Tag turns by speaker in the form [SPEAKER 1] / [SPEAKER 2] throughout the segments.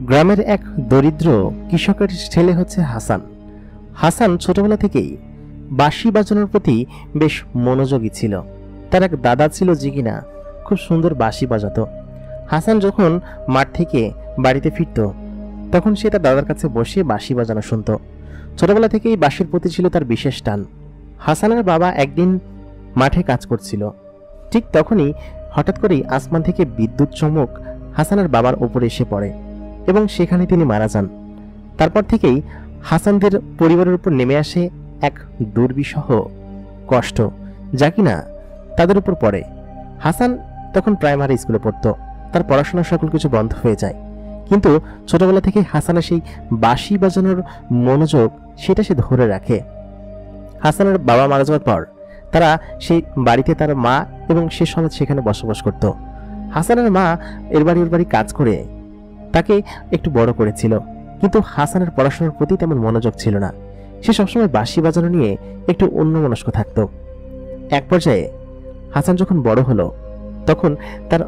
[SPEAKER 1] গ্রামের এক দরিদ্র কৃষকের ছেলে হচ্ছে হাসান। হাসান ছোটবেলা থেকেই বাঁশি বাজানোর প্রতি বেশ মনোযোগী ছিল। তার এক দাদা ছিল যে কিনা খুব সুন্দর বাঁশি বাজাতো। হাসান যখন মাঠ থেকে বাড়িতে ফিরত তখন সে তার দাদার কাছে বসে বাঁশি বাজানো শুনত। ছোটবেলা থেকেই বাঁশির প্রতি ছিল তার বিশেষ টান। হাসানের বাবা একদিন মাঠে কাজ করছিল, ঠিক তখনই হঠাৎ করেই আসমান থেকে বিদ্যুৎ চমক হাসানের বাবার ওপরে এসে পড়ে এবং সেখানে তিনি মারা যান। তারপর থেকেই হাসানদের পরিবারের উপর নেমে আসে এক দুর্বিষহ কষ্ট, যা কিনা তাদের উপর পড়ে। হাসান তখন প্রাইমারি স্কুলে পড়তো। তার পড়াশোনা সকল কিছু বন্ধ হয়ে যায়, কিন্তু ছোটবেলা থেকে হাসানের সেই বাঁশি বাজানোর মনোযোগ সেটা সে ধরে রাখে। হাসানের বাবা মারা যাওয়ার পর তারা সেই বাড়িতে তার মা এবং সে সমাজ সেখানে বসবাস করত। হাসানের মা এর বাড়ি কাজ করে তাকে একটু বড় করেছিল, কিন্তু হাসানের পড়াশোনার প্রতি তেমন মনোযোগ ছিল না। সে সবসময় বাঁশি বাজানো নিয়ে একটু অন্যমনস্ক থাকত। এক পর্যায়ে হাসান যখন বড় হলো তখন তার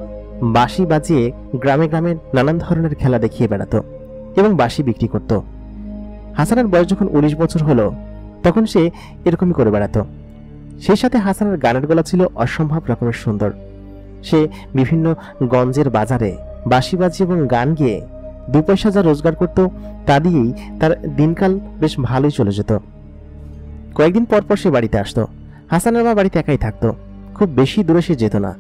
[SPEAKER 1] বাঁশি বাজিয়ে গ্রামে গ্রামে নানান ধরনের খেলা দেখিয়ে বেড়াতো এবং বাঁশি বিক্রি করত। হাসানের বয়স যখন 19 বছর হলো তখন সে এরকমই করে বেড়াতো। সেই সাথে হাসানের গানের গলা ছিল অসম্ভব রকমের সুন্দর। সে বিভিন্ন গঞ্জের বাজারে বাঁশি বাজিয়ে এবং গান গেয়ে 2 পয়সা যা রোজগার করত তা দিয়েই তার দিনকাল বেশ ভালোই চলে যেত। কয়েকদিন পর পর সে বাড়িতে আসতো। হাসানের মা বাড়িতে একাই থাকতো, খুব বেশি দূরে সে যেত না।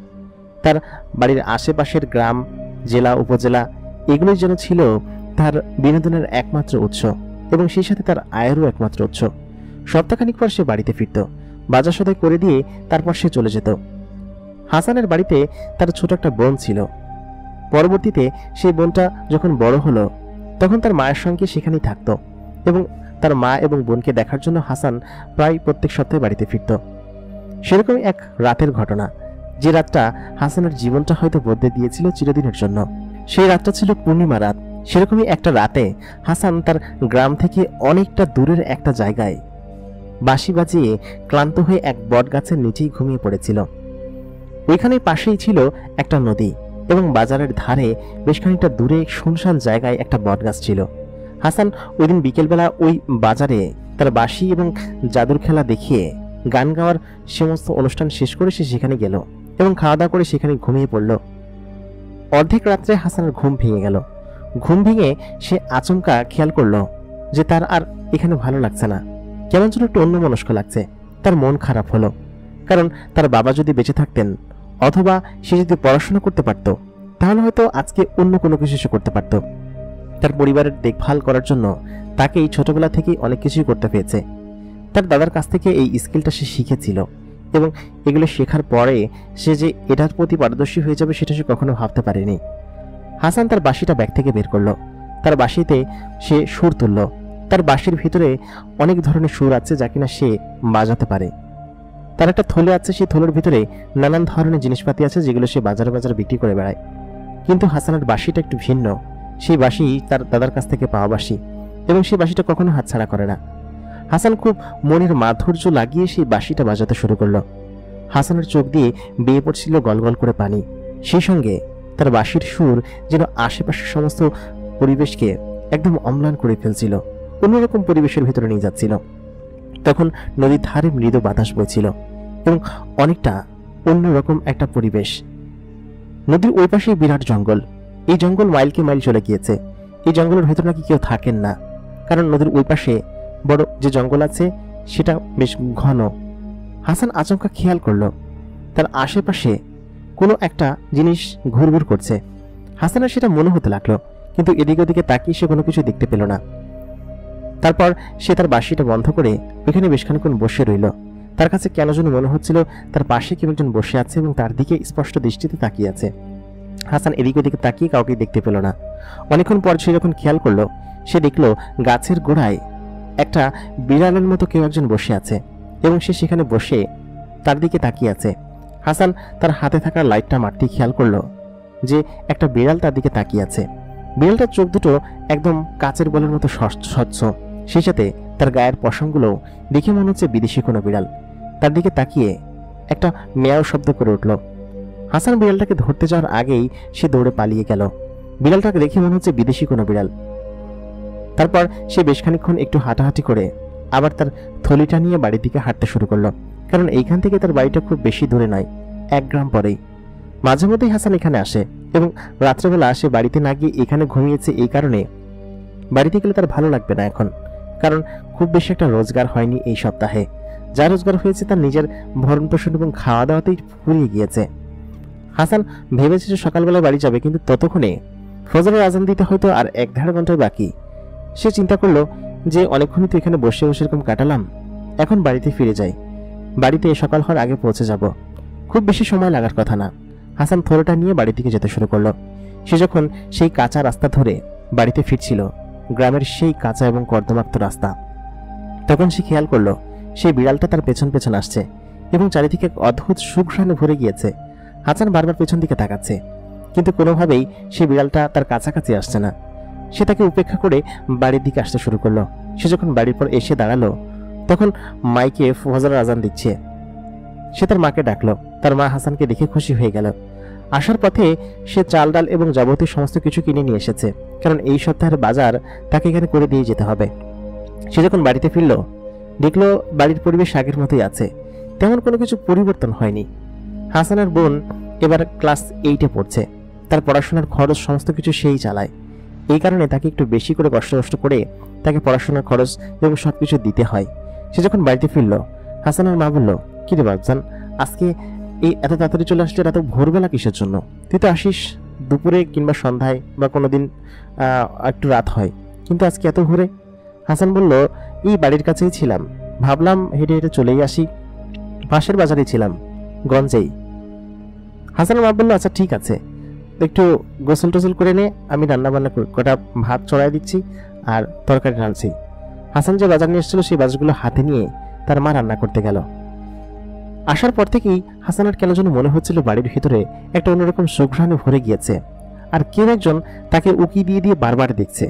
[SPEAKER 1] তার বাড়ির আশেপাশের গ্রাম, জেলা, উপজেলা এগুলোই যেন ছিল তার বিনোদনের একমাত্র উৎস এবং সেই সাথে তার আয়েরও একমাত্র উৎস। সপ্তাহখানিক পর সে বাড়িতে ফিরত, বাজার সদাই করে দিয়ে তারপর সে চলে যেত। হাসানের বাড়িতে তার ছোট একটা বোন ছিল। পরবর্তীতে সেই বোনটা যখন বড় হলো তখন তার মায়ের সঙ্গে সেখানেই থাকতো এবং তার মা এবং বোনকে দেখার জন্য হাসান প্রায় প্রত্যেক সপ্তাহে বাড়িতে ফিরত। সেরকমই এক রাতের ঘটনা, যে রাতটা হাসানের জীবনটা হয়তো বদলে দিয়েছিল চিরদিনের জন্য। সেই রাতটা ছিল পূর্ণিমা রাত। সেরকমই একটা রাতে হাসান তার গ্রাম থেকে অনেকটা দূরের একটা জায়গায় বাঁশি বাজিয়ে ক্লান্ত হয়ে এক বট গাছের নিচেই ঘুমিয়ে পড়েছিল। ওইখানে পাশেই ছিল একটা নদী এবং বাজারের ধারে বেশ খানিকটা দূরে শুনশান জায়গায় একটা বট গাছ ছিল। হাসান ওই দিন বিকেলবেলা ওই বাজারে তার বাঁশি এবং জাদুর খেলা দেখিয়ে গান গাওয়ার সমস্ত অনুষ্ঠান শেষ করে সে সেখানে গেল এবং খাওয়া দাওয়া করে সেখানে ঘুমিয়ে পড়ল। অর্ধেক রাত্রে হাসানের ঘুম ভেঙে গেল। ঘুম ভেঙে সে আচমকা খেয়াল করলো যে তার আর এখানে ভালো লাগছে না, কেমন যেন একটু অন্যমনস্ক লাগছে। তার মন খারাপ হলো, কারণ তার বাবা যদি বেঁচে থাকতেন অথবা সে যদি পড়াশোনা করতে পারত তাহলে হয়তো আজকে অন্য কোনো কিছু সে করতে পারত। তার পরিবারের দেখভাল করার জন্য তাকেই ছোটবেলা থেকেই অনেক কিছুই করতে পেরেছে। তার দাদার কাছ থেকে এই স্কিলটা সে শিখেছিল এবং এগুলো শেখার পরে সে যে এটার প্রতি পারদর্শী হয়ে যাবে সেটা সে কখনো ভাবতে পারেনি। হাসান তার বাঁশিটা ব্যাগ থেকে বের করলো। তার বাঁশিতে সে সুর তুলল। তার বাঁশির ভিতরে অনেক ধরনের সুর আছে যা কিনা সে বাজাতে পারে। তার একটা থলে আছে, সেই থলের ভিতরে নানান ধরনের জিনিসপাতি আছে যেগুলো সে বাজারে বাজারে বিক্রি করে বেড়ায়। কিন্তু হাসানের বাঁশিটা একটু ভিন্ন। সেই বাঁশি তার দাদার কাছ থেকে পাওয়া বাঁশি এবং সেই বাঁশিটা কখনো হাতছাড়া করে না। হাসান খুব মনের মাধুর্য লাগিয়ে সেই বাঁশিটা বাজাতে শুরু করলো। হাসানের চোখ দিয়ে বেয়ে পড়ছিল গলগল করে পানি। সেই সঙ্গে তার বাঁশির সুর যেন আশেপাশের সমস্ত পরিবেশকে একদম অম্লান করে ফেলছিল, অন্যরকম পরিবেশের ভিতরে নিয়ে যাচ্ছিল। তখন নদীর ধারে মৃদু বাতাস বইছিল এবং অনেকটা অন্যরকম একটা পরিবেশ। নদীর ওই পাশে বিরাট জঙ্গল। এই জঙ্গল মাইলকে মাইল চলে গিয়েছে। এই জঙ্গলের ভেতর নাকি কেউ থাকেন না, কারণ নদীর ওই পাশে বড় যে জঙ্গল আছে সেটা বেশ ঘন। হাসান আচমকা খেয়াল করলো তার আশেপাশে কোনো একটা জিনিস ঘুরঘুর করছে। হাসানের সেটা মনে হতে লাগলো, কিন্তু এদিকে ওদিকে তাকিয়ে সে কোনো কিছু দেখতে পেল না। তারপর সে তার বাঁশিটা বন্ধ করে ওইখানে বেশ খানিকক্ষণ বসে রইল। তার কাছে কেন যেন মনে হচ্ছিল তার পাশে কেউ একজন বসে আছে এবং তার দিকে স্পষ্ট দৃষ্টিতে তাকিয়ে আছে। হাসান এদিকে ওদিকে তাকিয়ে কাউকে দেখতে পেল না। অনেকক্ষণ পর সে যখন খেয়াল করলো সে দেখলো গাছের গোড়ায় একটা বিড়ালের মতো কেউ একজন বসে আছে এবং সে সেখানে বসে তার দিকে তাকিয়ে আছে। হাসান তার হাতে থাকা লাইটটা মারতেই খেয়াল করলো যে একটা বিড়াল তার দিকে তাকিয়ে আছে। বিড়ালটার চোখ দুটো একদম কাচের বলের মতো স্বচ্ছ, সেই সাথে তার গায়ের পশমগুলো দেখে মনে হচ্ছে বিদেশি কোনো বিড়াল। তার দিকে তাকিয়ে একটা মেয়াও শব্দ করে উঠল। হাসান বিড়ালটাকে ধরতে যাওয়ার আগেই সে দৌড়ে পালিয়ে গেল। বিড়ালটাকে দেখে মনে হচ্ছে বিদেশি কোনো বিড়াল। তারপর সে বেশ খানিকক্ষণ একটু হাঁটাহাঁটি করে আবার তার থলিটা নিয়ে বাড়ির দিকে হাঁটতে শুরু করলো, কারণ এইখান থেকে তার বাড়িটা খুব বেশি দূরে নয়, 1 গ্রাম পরেই। মাঝে মধ্যেই হাসান এখানে আসে এবং রাত্রেবেলা সে বাড়িতে না গিয়ে এখানে ঘুমিয়েছে এই কারণে বাড়িতে গেলে তার ভালো লাগবে না এখন, কারণ খুব বেশি একটা রোজগার হয়নি এই সপ্তাহে। যা রোজগার হয়েছে তার নিজের ভরণ পোষণ এবং খাওয়া দাওয়াতেই ফুরিয়ে গিয়েছে। হাসান ভেবেছে যে সকালবেলায় বাড়ি যাবে, কিন্তু ততক্ষণে ফজরের আজান দিতে হয়তো আর 1-1.5 ঘন্টার বাকি। সে চিন্তা করলো যে অনেকক্ষণই তো এখানে বসে বসে এরকম কাটালাম, এখন বাড়িতে ফিরে যাই, বাড়িতে সকাল হওয়ার আগে পৌঁছে যাব, খুব বেশি সময় লাগার কথা না। হাসান থলেটা নিয়ে বাড়ির দিকে যেতে শুরু করলো। সে যখন সেই কাঁচা রাস্তা ধরে বাড়িতে ফিরছিল, গ্রামের সেই কাঁচা এবং কর্দমাক্ত রাস্তা, তখন সে খেয়াল করলো সেই বিড়ালটা তার পেছন পেছন আসছে এবং চারিদিকে এক অদ্ভুত সুঘ্রাণে ভরে গিয়েছে। হাসান বারবার পেছন দিকে তাকাচ্ছে, কিন্তু কোনোভাবেই সেই বিড়ালটা তার কাছাকাছি আসছে না। সে তাকে উপেক্ষা করে বাড়ির দিকে আসতে শুরু করলো। সে যখন বাড়ির পর এসে দাঁড়ালো, তখন মাইকে ফজরের আজান দিচ্ছে। সে তার মাকে ডাকলো। তার মা হাসানকে দেখে খুশি হয়ে গেল। আসার পথে সে চাল ডাল এবং যাবতীয় সমস্ত কিছু কিনে নিয়ে এসেছে, কারণ এই সপ্তাহের বাজার তাকে এখানে করে দিয়ে যেতে হবে। সে যখন বাড়িতে ফিরল, দেখলো বাড়ির পরিবেশ আগের মতোই আছে, তেমন কোনো কিছু পরিবর্তন হয়নি। হাসানের বোন এবার ক্লাস 8-এ পড়ছে, তার পড়াশোনার খরচ সমস্ত কিছু সেই চালায়। এই কারণে তাকে একটু বেশি করে কষ্ট করে তাকে পড়াশোনার খরচ এবং সবকিছু দিতে হয়। সে যখন বাড়িতে ফিরল, হাসানের মা বলল, কি রে বাবজান, আজকে এই এত তাড়াতাড়ি চলে আসলে, এত ভোরবেলা কিসের জন্য? তুই তো আসিস দুপুরে কিংবা সন্ধ্যায়, বা কোনোদিন একটু রাত হয়, কিন্তু আজকে এত ভোরে? হাসান বলল, এই বাড়ির কাছেই ছিলাম, ভাবলাম হেঁটে হেঁটে চলেই আসি, পাশের বাজারেই ছিলাম, গঞ্জেই। হাসানের মা বলল, আচ্ছা ঠিক আছে, একটু গোসল টোসল করে নে, আমি রান্না বান্না কটা ভাত চড়াই দিচ্ছি আর তরকারি রাঁধছি। হাসান যে বাজার নিয়ে এসেছিল সেই বাজারগুলো হাতে নিয়ে তার মা রান্না করতে গেল। আসার পর থেকেই হাসানের কেন যেন মনে হচ্ছিল বাড়ির ভিতরে একটা অন্যরকম সুঘ্রাণে ভরে গিয়েছে, আর কেউ একজন তাকে উকি দিয়ে দিয়ে বারবার দেখছে।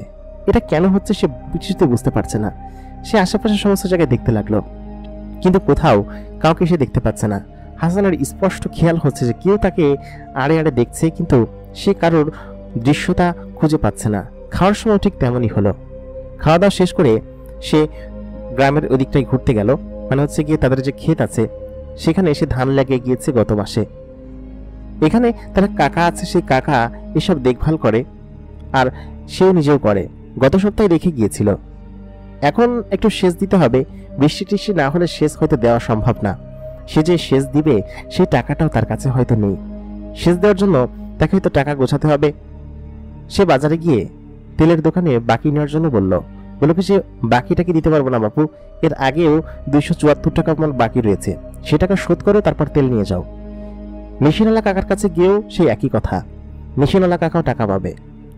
[SPEAKER 1] এটা কেন হচ্ছে সে কিছুতে বুঝতে পারছে না। সে আশেপাশে সমস্ত জায়গায় দেখতে লাগলো, কিন্তু কোথাও কাউকে সে দেখতে পাচ্ছে না। হাসানের স্পষ্ট খেয়াল হচ্ছে যে কেউ তাকে আড়ে আড়ে দেখছে, কিন্তু সে কারোর দৃশ্যটা খুঁজে পাচ্ছে না। খাওয়ার সময় ঠিক তেমনই হলো। খাওয়া দাওয়া শেষ করে সে গ্রামের ওদিকটাই ঘুরতে গেল, মানে হচ্ছে গিয়ে তাদের যে ক্ষেত আছে সেখানে এসে ধান লাগিয়ে গিয়েছে গত মাসে। এখানে তার কাকা আছে, সেই কাকা এসব দেখভাল করে আর সেও নিজেও করে। গত সপ্তাহে রেখে গিয়েছিল। এখন একটু সেচ দিতে হবে, বৃষ্টি টিষ্টি না হলে সেচ হয়তো দেওয়া সম্ভব না। সে যে সেচ দিবে সেই টাকাটাও তার কাছে হয়তো নেই। সেচ দেওয়ার জন্য তাকে হয়তো টাকা গোছাতে হবে। সে বাজারে গিয়ে তেলের দোকানে বাকি নেওয়ার জন্য বলল কি যে বাকিটা কি দিতে পারবো না বাপু, এর আগেও 274 টাকা আমার বাকি রয়েছে, সে টাকা শোধ করো তারপর তেল নিয়ে যাও। মেশিনওয়ালা কাকার কাছে গিয়েও সেই একই কথা, মেশিনওয়ালা কাকাও টাকা পাবে,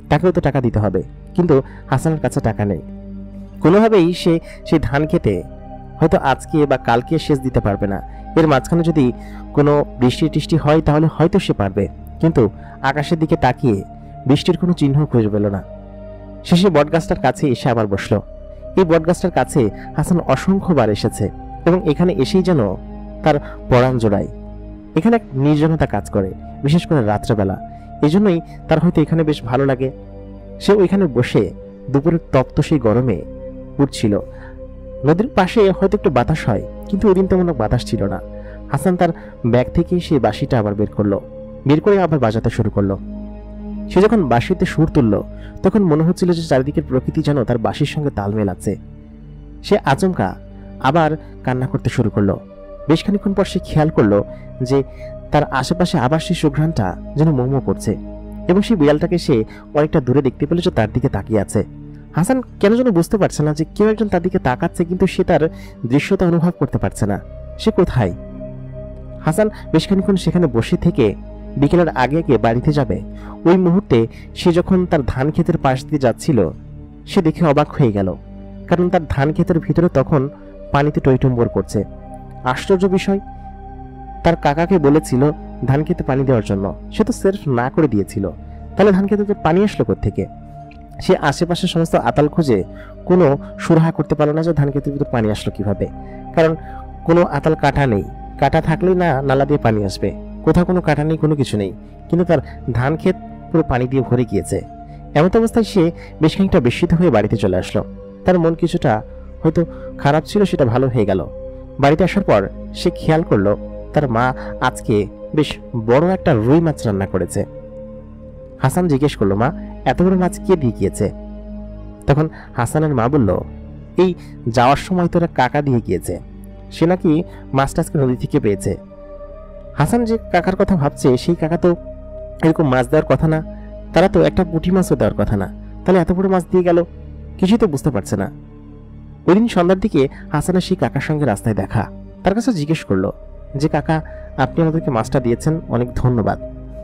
[SPEAKER 1] তাকেও তো টাকা দিতে হবে, কিন্তু হাসানের কাছে টাকা নেই। কোনোভাবেই সে সেই ধান খেতে হয়তো আজকে বা কালকে সেচ দিতে পারবে না। এর মাঝখানে যদি কোনো বৃষ্টি টিষ্টি হয় তাহলে হয়তো সে পারবে, কিন্তু আকাশের দিকে তাকিয়ে বৃষ্টির কোনো চিহ্ন খুঁজে পেল না। শেষে বটগাছটার কাছে এসে আবার বসলো। এই বটগাছটার কাছে হাসান অসংখ্যবার এসেছে এবং এখানে এসেই যেন তার পরাণ জোড়ায়। এখানে এক নির্জনতা কাজ করে, বিশেষ করে রাত্রেবেলা। এই জন্যই তার হয়তো এখানে বেশ ভালো লাগে। সে ওইখানে বসে দুপুরের তপ্ত সেই গরমে উঠছিল। নদীর পাশে হয়তো একটু বাতাস হয়, কিন্তু ওই দিন তেমন বাতাস ছিল না। হাসান তার ব্যাগ থেকে সেই বাঁশিটা আবার বের করে আবার বাজাতে শুরু করলো। সে যখন বাঁশিতে সুর তুলল তখন মনে হচ্ছিল যে চারিদিকের প্রকৃতি যেন তার বাঁশির সঙ্গে তাল মেলাচ্ছে। সে আচমকা আবার কান্না করতে শুরু করলো। বেশ খানিকক্ষণ পর সে খেয়াল করলো যে তার আশেপাশে আবার সেই সুঘ্রাণটা যেন মোমো করছে এবং সেই বিড়ালটাকে সে অনেকটা দূরে দেখতে পেল যে তার দিকে তাকিয়ে আছে। হাসান কেন যেন বুঝতে পারছে না যে কেউ একজন তার দিকে তাকাচ্ছে, কিন্তু সে তার দৃশ্যটা অনুভব করতে পারছে না। সে কোথায়? হাসান বেশ খানিকক্ষণ সেখানে বসে থেকে বিকেলের আগে বাড়িতে যাবে, ওই মুহূর্তে সে যখন তার ধান ক্ষেতের পাশ দিয়ে যাচ্ছিল সে দেখে অবাক হয়ে গেল, কারণ তার ধান ক্ষেতের ভিতরে তখন পানিতে টইটুম্বর করছে। আশ্চর্য বিষয়, তার কাকাকে বলেছিল ধান খেতে পানি দেওয়ার জন্য, সে তো সেলফ না করে দিয়েছিল, তাহলে ধান খেতে পানি আসলো কোত্থেকে? সে আশেপাশে সমস্ত আতাল খুঁজে কোনো সুরাহা করতে পারলো না যে ধান খেতের ভিতর পানি আসলো কিভাবে, কারণ কোনো আতাল কাটা নেই। কাটা থাকলেই না নালা দিয়ে পানি আসবে, কোথাও কোনো কাটা নেই, কোনো কিছু নেই, কিন্তু তার ধান ক্ষেত পুরো পানি দিয়ে ভরে গিয়েছে। এমত অবস্থায় সে বেশ খানিকটা বিস্মিত হয়ে বাড়িতে চলে আসলো। তার মন কিছুটা হয়তো খারাপ ছিল, সেটা ভালো হয়ে গেল। বাড়িতে আসার পর সে খেয়াল করলো তার মা আজকে বেশ বড় একটা রুই মাছ রান্না করেছে। হাসান জিজ্ঞেস করলো, মা এত বড় মাছ কে দিয়ে গিয়েছে? তখন হাসানের মা বলল, এই যাওয়ার সময় তোরা কাকা দিয়ে গিয়েছে, সে নাকি মাছটা আজকে নদী থেকে পেয়েছে। হাসান যে কাকার কথা ভাবছে সেই কাকা তো এরকম মাছ দেওয়ার কথা না, তারা তো একটা পুঁটি মাছও দেওয়ার কথা না, তাহলে এত বড় মাছ দিয়ে গেল কিছুই তো বুঝতে পারছে না। ওই দিন সন্ধ্যার দিকে হাসানের সেই কাকার সঙ্গে রাস্তায় দেখা। তার কাছে জিজ্ঞেস করলো যে, কাকা আপনি আমাদেরকে মাছটা দিয়েছেন, অনেক ধন্যবাদ।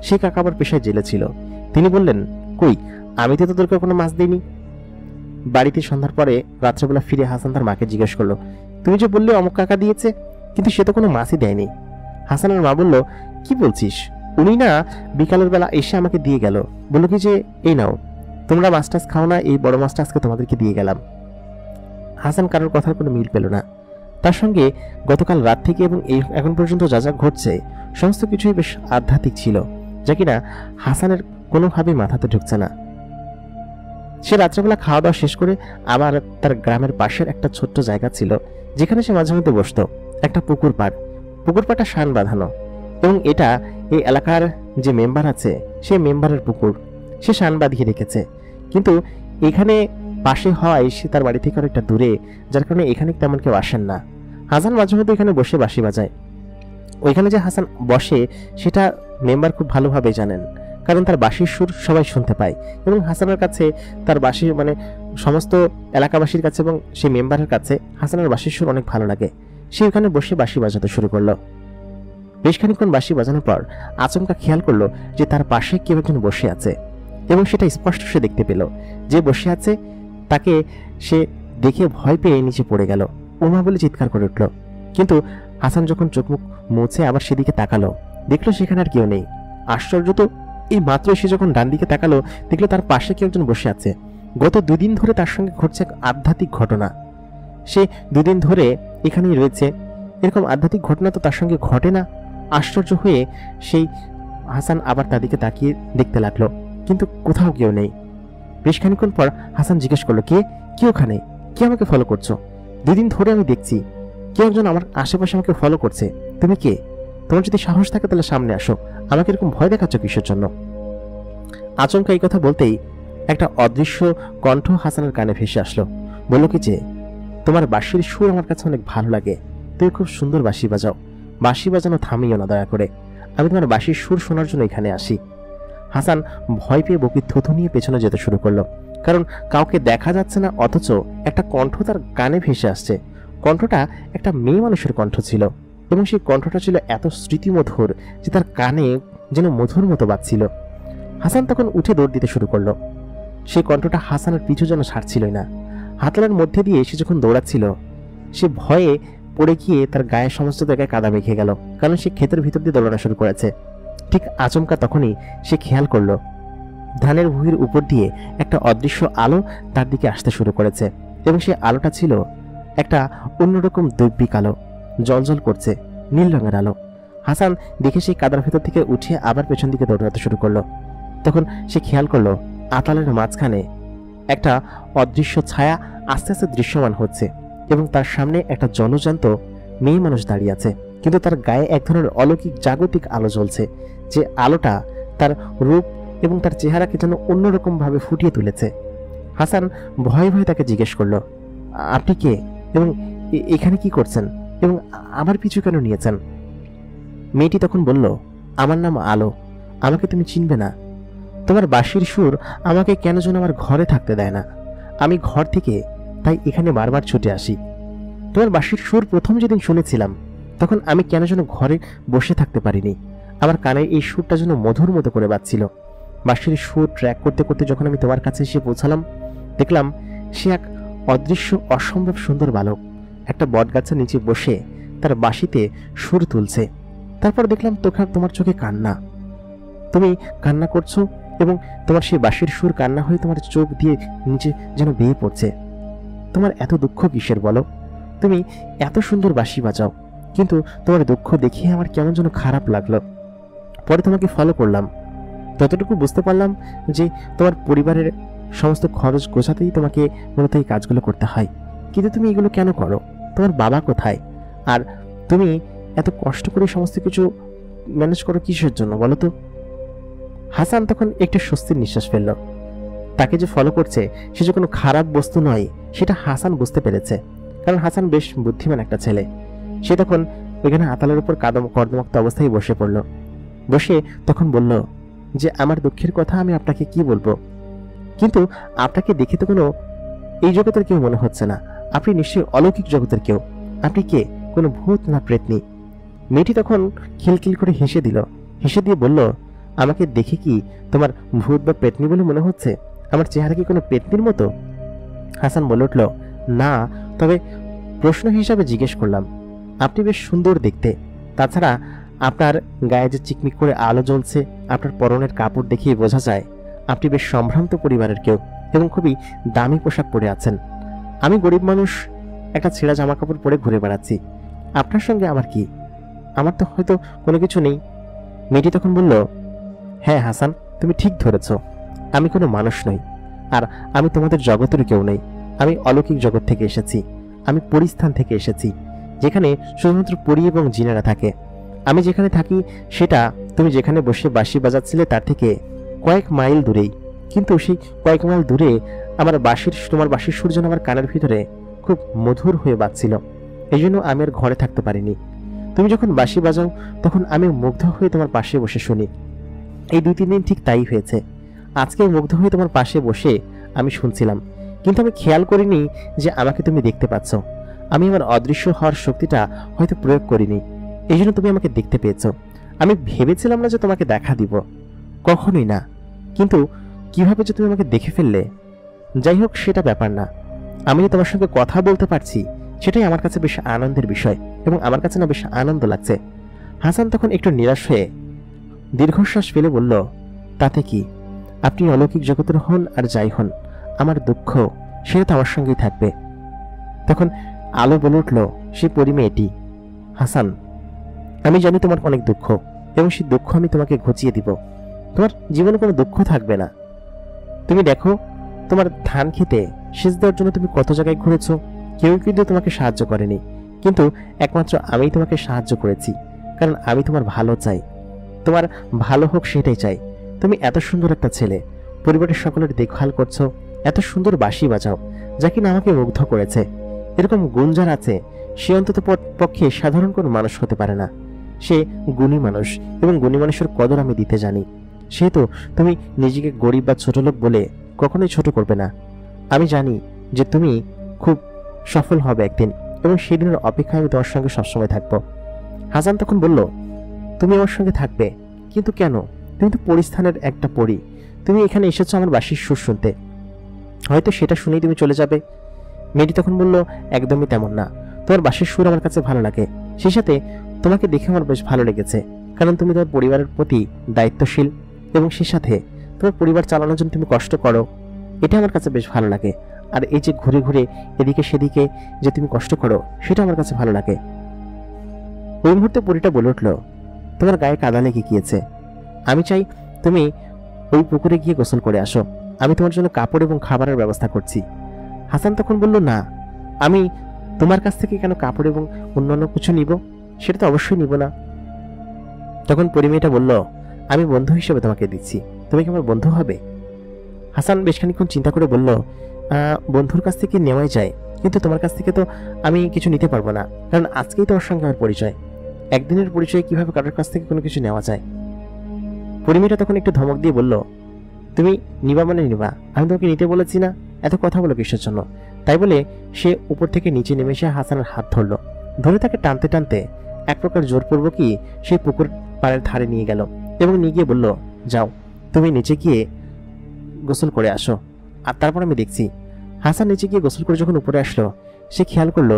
[SPEAKER 1] সেই কাকা আবার পেশায় জেলে ছিল। তিনি বললেন, কই আমি তো তোদেরকে কোনো মাছ দিইনি। বাড়িতে সন্ধ্যার পরে রাত্রেবেলা ফিরে হাসান তার মাকে জিজ্ঞেস করলো, তুমি যে বললে অমুক কাকা দিয়েছে, কিন্তু সে তো কোনো মাছই দেয়নি। হাসানের মা বলল, কি বলছিস? উনি না বিকালের বেলা এসে আমাকে দিয়ে গেল, বললো কি যে এই নাও তোমরা মাছ টাছ খাও না, এই বড় মাছটা আজকে তোমাদেরকে দিয়ে গেলাম। হাসান কারোর কথার কোনো মিল পেল না। তার সঙ্গে গতকাল রাত থেকে এবং এই এখন পর্যন্ত যা যা ঘটছে সমস্ত কিছুই বেশ আধ্যাত্মিক ছিল, যা কিনা হাসানের কোনোভাবেই মাথাতে ঢুকছে না। সে রাত্রেবেলা খাওয়া দাওয়া শেষ করে আবার তার গ্রামের পাশের একটা ছোট্ট জায়গা ছিল যেখানে সে মাঝে মধ্যে বসত, একটা পুকুর পাড়টা শান বাঁধানো, এবং এটা এই এলাকার যে মেম্বার আছে সেই মেম্বারের পুকুর, সে শান বাঁধিয়ে রেখেছে। কিন্তু এখানে পাশে হওয়ায় সে তার বাড়ি থেকে অনেকটা দূরে, যার কারণে এখানে তেমন কেউ আসেন না। হাসান মাঝে মধ্যে এখানে বসে বাঁশি বাজায়। ওইখানে যে হাসান বসে সেটা মেম্বার খুব ভালোভাবে জানেন, কারণ তার বাঁশির সুর সবাই শুনতে পায়, এবং হাসানের কাছে তার বাঁশি সমস্ত এলাকাবাসীর কাছে এবং সেই মেম্বারের কাছে হাসানের বাঁশির সুর অনেক ভালো লাগে। সে ওখানে বসে বাঁশি বাজাতে শুরু করলো। বেশ খানিকক্ষণ বাঁশি বাজানোর পর আচমকা খেয়াল করলো যে তার পাশে কেউ একজন বসে আছে, এবং সেটা স্পষ্ট সে দেখতে পেল। যে বসে আছে তাকে সে দেখে ভয় পেয়ে নিচে পড়ে গেল, ওমা বলে চিৎকার করে উঠল। কিন্তু হাসান যখন চোখ মুখ মুছে আবার সেদিকে তাকালো, দেখলো সেখানে আর কেউ নেই। আশ্চর্য তো, এই মাত্র সে যখন ডান দিকে তাকালো দেখলো তার পাশে কেউ একজন বসে আছে। গত 2 দিন ধরে তার সঙ্গে ঘটছে এক আধ্যাত্মিক ঘটনা। সে 2 দিন ধরে এখানেই রয়েছে, এরকম আধ্যাত্মিক ঘটনা তো তার সঙ্গে ঘটে না। আশ্চর্য হয়ে সেই হাসান আবার তাদিকে তাকিয়ে দেখতে লাগলো, কিন্তু কোথাও কেউ নেই। বেশ খানিকক্ষণ পর হাসান জিজ্ঞেস করলো, কে ওখানে? কে আমাকে ফলো করছো? 2 দিন ধরে আমি দেখছি কেউ একজন আমার আশেপাশে আমাকে ফলো করছে। তুমি কে? তোমার যদি সাহস থাকে তাহলে সামনে আসো, আমাকে এরকম ভয় দেখাচ্ছ কিসের জন্য? আচমকা এই কথা বলতেই একটা অদৃশ্য কণ্ঠ হাসানের কানে ভেসে আসলো। বলল কি যে, তোমার বাঁশির সুর আমার কাছে অনেক ভালো লাগে, তুমি খুব সুন্দর বাঁশি বাজাও, বাঁশি বাজানো থামিও না দয়া করে, আমি তোমার বাঁশির সুর শোনার জন্য এখানে আসি। হাসান ভয় পেয়ে বকির থুথু নিয়ে পেছনে যেতে শুরু করলো, কারণ কাউকে দেখা যাচ্ছে না, অথচ একটা কণ্ঠ তার কানে ভেসে আসছে। কণ্ঠটা একটা মেয়ে মানুষের কণ্ঠ ছিল, এবং সেই কণ্ঠটা ছিল এত স্মৃতিমধুর যে তার কানে যেন মধুর মতো বাজছিল। হাসান তখন উঠে দৌড় দিতে শুরু করলো। সেই কণ্ঠটা হাসানের পিছু যেন ছাড়ছিলই না। হাতলের মধ্যে দিয়ে সে যখন দৌড়াচ্ছিল, সে ভয়ে পড়ে গিয়ে তার গায়ের সমস্ত জায়গায় কাদা মেখে গেল, কারণ সে ক্ষেতের ভিতর দিয়ে দৌড়ানো শুরু করেছে। ঠিক আচমকা তখনই সে খেয়াল করলো ধানের ভুঁইয়ের উপর দিয়ে একটা অদৃশ্য আলো তার দিকে আসতে শুরু করেছে, এবং সেই আলোটা ছিল একটা অন্যরকম দৈবিক আলো, জ্বলজ্বল করছে, নীল রঙের আলো। হাসান দেখে সেই কাদার ভেতর থেকে উঠে আবার পেছন দিকে দৌড়াতে শুরু করলো। তখন সে খেয়াল করলো আতালের মাঝখানে একটা অদৃশ্য ছায়া আস্তে আস্তে দৃশ্যমান হচ্ছে, এবং তার সামনে একটা জলজান্ত মেয়ে মানুষ দাঁড়িয়ে আছে, কিন্তু তার গায়ে এক ধরনের অলৌকিক জাগতিক আলো জ্বলছে, যে আলোটা তার রূপ এবং তার চেহারাকে যেন অন্যরকম ভাবে ফুটিয়ে তুলেছে। হাসান ভয়ে ভয়ে তাকে জিজ্ঞেস করলো, আপনি কে, এবং এখানে কি করছেন, এবং আমার পিছু কেন নিয়েছেন? মেয়েটি তখন বলল, আমার নাম আলো, আমাকে তুমি চিনবে না। তোমার বাঁশির সুর আমাকে কেন যেন আমার ঘরে থাকতে দেয় না, আমি ঘর থেকে তাই এখানে বারবার ছুটে আসি। তোমার বাঁশির সুর প্রথম যেদিন শুনেছিলাম তখন আমি কেন যেন ঘরে বসে থাকতে পারিনি, আমার কানে এই সুরটা যেন মধুর মতো করে বাজছিল। বাঁশির সুর ট্র্যাক করতে করতে যখন আমি তোমার কাছে এসে পৌঁছালাম, দেখলাম সে এক অদৃশ্য অসম্ভব সুন্দর বালক একটা বটগাছের নিচে বসে তার বাঁশিতে সুর তুলছে। তারপর দেখলাম তোমার চোখে কান্না, তুমি কান্না করছো, এবং তোমার সেই বাঁশির সুর কান্না হয়ে তোমার চোখ দিয়ে নিচে যেন বেয়ে পড়ছে। তোমার এত দুঃখ কিসের বলো? তুমি এত সুন্দর বাঁশি বাজাও, কিন্তু তোমার দুঃখ দেখিয়ে আমার কেমন যেন খারাপ লাগলো। পরে তোমাকে ফলো করলাম, ততটুকু বুঝতে পারলাম যে তোমার পরিবারের সমস্ত খরচ গোছাতেই তোমাকে মূলত এই কাজগুলো করতে হয়। কিন্তু তুমি এগুলো কেন করো? তোমার বাবা কোথায়? আর তুমি এত কষ্ট করে সমস্ত কিছু ম্যানেজ করো কিসের জন্য বলো তো? হাসান তখন একটু স্বস্তির নিঃশ্বাস ফেলল। তাকে যে ফলো করছে সে যে কোনো খারাপ বস্তু নয় সেটা হাসান বুঝতে পেরেছে, কারণ হাসান বেশ বুদ্ধিমান একটা ছেলে। সে তখন ওইখানে আতালের উপর কর্দমাক্ত অবস্থায় বসে পড়ল। বসে তখন বলল যে আমার দুঃখের কথা আমি আপনাকে কি বলবো, কিন্তু আপনাকে দেখে তো কোনো এই জগতের কেউ মনে হচ্ছে না। আপনি নিশ্চয়ই অলৌকিক জগতের কেউ। আপনি কে? কোনো ভূত না প্রেতনি? মেয়েটি তখন খিলখিল করে হেসে দিল। হেসে দিয়ে বলল, আমাকে দেখে কি তোমার ভূত বা পেতনি বলে মনে হচ্ছে? আমার চেহারা কি কোনো পেতনির মতো? হাসান বলে উঠল, না, তবে প্রশ্ন হিসাবে জিজ্ঞেস করলাম। আপনি বেশ সুন্দর দেখতে। তাছাড়া আপনার গায়ে যে চিকমিক করে আলো জ্বলছে, আপনার পরনের কাপড় দেখিয়ে বোঝা যায় আপনি বেশ সম্ভ্রান্ত পরিবারের কেউ এবং খুবই দামি পোশাক পরে আছেন। আমি গরিব মানুষ, একটা ছেঁড়া জামা কাপড় পরে ঘুরে বেড়াচ্ছি। আপনার সঙ্গে আমার কি? আমার তো হয়তো কোনো কিছু নেই। মেয়েটি তখন বলল, হ্যাঁ হাসান, তুমি ঠিক ধরেছ। আমি কোনো মানুষ নই, আর আমি তোমাদের জগতের কেউ নই। আমি অলৌকিক জগৎ থেকে এসেছি। আমি পরিস্থান থেকে এসেছি, যেখানে শুধুমাত্র পরী এবং জিনেরা থাকে। আমি যেখানে থাকি সেটা তুমি যেখানে বসে বাঁশি বাজাচ্ছিলে তার থেকে কয়েক মাইল দূরেই। কিন্তু সেই কয়েক মাইল দূরে তোমার বাঁশির সুর যেন আমার কানের ভিতরে খুব মধুর হয়ে বাজছিল। এই জন্য আমি আর ঘরে থাকতে পারিনি। তুমি যখন বাঁশি বাজাও তখন আমি মুগ্ধ হয়ে তোমার পাশে বসে শুনি। এই 2-3 দিন ঠিক তাই হয়েছে। আজকে মুগ্ধ হয়ে তোমার পাশে বসে আমি শুনছিলাম, কিন্তু আমি খেয়াল করিনি যে আমাকে তুমি দেখতে পাচ্ছ। আমি আমার অদৃশ্য হওয়ার শক্তিটা হয়তো প্রয়োগ করিনি, এই জন্য তুমি আমাকে দেখতে পেয়েছ। আমি ভেবেছিলাম না যে তোমাকে দেখা দিব, কখনোই না। কিন্তু কিভাবে যে তুমি আমাকে দেখে ফেললে? যাই হোক, সেটা ব্যাপার না। আমি যে তোমার সঙ্গে কথা বলতে পারছি সেটাই আমার কাছে বেশ আনন্দের বিষয়, এবং আমার কাছে না বেশ আনন্দ লাগছে। হাসান তখন একটু নিরাশ হয়ে দীর্ঘশ্বাস ফেলে বলল, তাতে কি? আপনি অলৌকিক জগতের হন আর যাই হন, আমার দুঃখ সেটা তো আমার সঙ্গেই থাকবে। তখন আলো বলে উঠল, সে পরিমেয়েটি। হাসান, আমি জানি তোমার অনেক দুঃখ, এবং সেই দুঃখ আমি তোমাকে ঘুচিয়ে দিব। তোমার জীবনে কোনো দুঃখ থাকবে না। তুমি দেখো, তোমার ধান খেতে সেচ দেওয়ার জন্য তুমি কত জায়গায় ঘুরেছ, কেউ কিন্তু তোমাকে সাহায্য করেনি, কিন্তু একমাত্র আমিই তোমাকে সাহায্য করেছি, কারণ আমি তোমার ভালো চাই। তোমার ভালো হোক সেটাই চাই। তুমি এত সুন্দর একটা ছেলে, পরিবারের সকলের দেখভাল করছো, এত সুন্দর বাঁশি বাজাও, যা কিনা আমাকে মুগ্ধ করেছে। এরকম গুণ যার আছে সে অন্তত পক্ষে সাধারণ কোনো মানুষ হতে পারে না। সে গুণী মানুষ, এবং গুণী মানুষের কদর আমি দিতে জানি। সেহেতু তুমি নিজেকে গরিব বা ছোট লোক বলে কখনোই ছোট করবে না। আমি জানি যে তুমি খুব সফল হবে একদিন, এবং সেদিনের অপেক্ষায় আমি তোমার সঙ্গে সবসময় থাকবো। হাসান তখন বলল, তুমি আমার সঙ্গে থাকবে? কিন্তু কেন? তুমি তো পরিস্থানের একটা পরী। তুমি এখানে এসেছো আমার বাঁশির সুর শুনতে, হয়তো সেটা শুনেই তুমি চলে যাবে। মেয়েটি তখন বলল, একদমই তেমন না। তোমার বাঁশির সুর আমার কাছে ভালো লাগে, সেই সাথে তোমাকে দেখে আমার বেশ ভালো লেগেছে, কারণ তুমি তোমার পরিবারের প্রতি দায়িত্বশীল, এবং সেই সাথে তোমার পরিবার চালানোর জন্য তুমি কষ্ট করো। এটা আমার কাছে বেশ ভালো লাগে। আর এই যে ঘুরে ঘুরে এদিকে সেদিকে যে তুমি কষ্ট করো, সেটা আমার কাছে ভালো লাগে। ওই মুহূর্তে পরীটা বলে উঠল, তোমার গায়ে কাদা লেগে গিয়েছে। আমি চাই তুমি ওই পুকুরে গিয়ে গোসল করে আসো। আমি তোমার জন্য কাপড় এবং খাবারের ব্যবস্থা করছি। হাসান তখন বলল, না, আমি তোমার কাছ থেকে কেন কাপড় এবং অন্যান্য কিছু নিব? সেটা তো অবশ্যই নিব না। তখন পরিমেয়েটা বলল, আমি বন্ধু হিসেবে তোমাকে দিচ্ছি, তুমি কি আমার বন্ধু হবে? হাসান বেশ খানিকক্ষণ চিন্তা করে বলল, বন্ধুর কাছ থেকে নেওয়াই যায়, কিন্তু তোমার কাছ থেকে তো আমি কিছু নিতে পারবো না, কারণ আজকেই তোমার সঙ্গে আমার পরিচয়। একদিনের পরিচয়ে কিভাবে কারোর কাছ থেকে কোনো কিছু নেওয়া যায়? পরিমেয়েটা তখন একটু ধমক দিয়ে বলল, তুমি নিবা মানে নিবা, আমি তোমাকে নিতে বলেছি না, এত কথা বলো কিসের জন্য? তাই বলে সে উপর থেকে নিচে নেমে এসে হাসানের হাত ধরলো। ধরে তাকে টানতে টানতে এক প্রকার জোরপূর্বকই সেই পুকুর পাড়ের ধারে নিয়ে গেল, এবং নিয়ে গিয়ে বলল, যাও, তুমি নিচে গিয়ে গোসল করে আসো, আর তারপর আমি দেখছি। হাসান নিচে গিয়ে গোসল করে যখন উপরে আসলো, সে খেয়াল করলো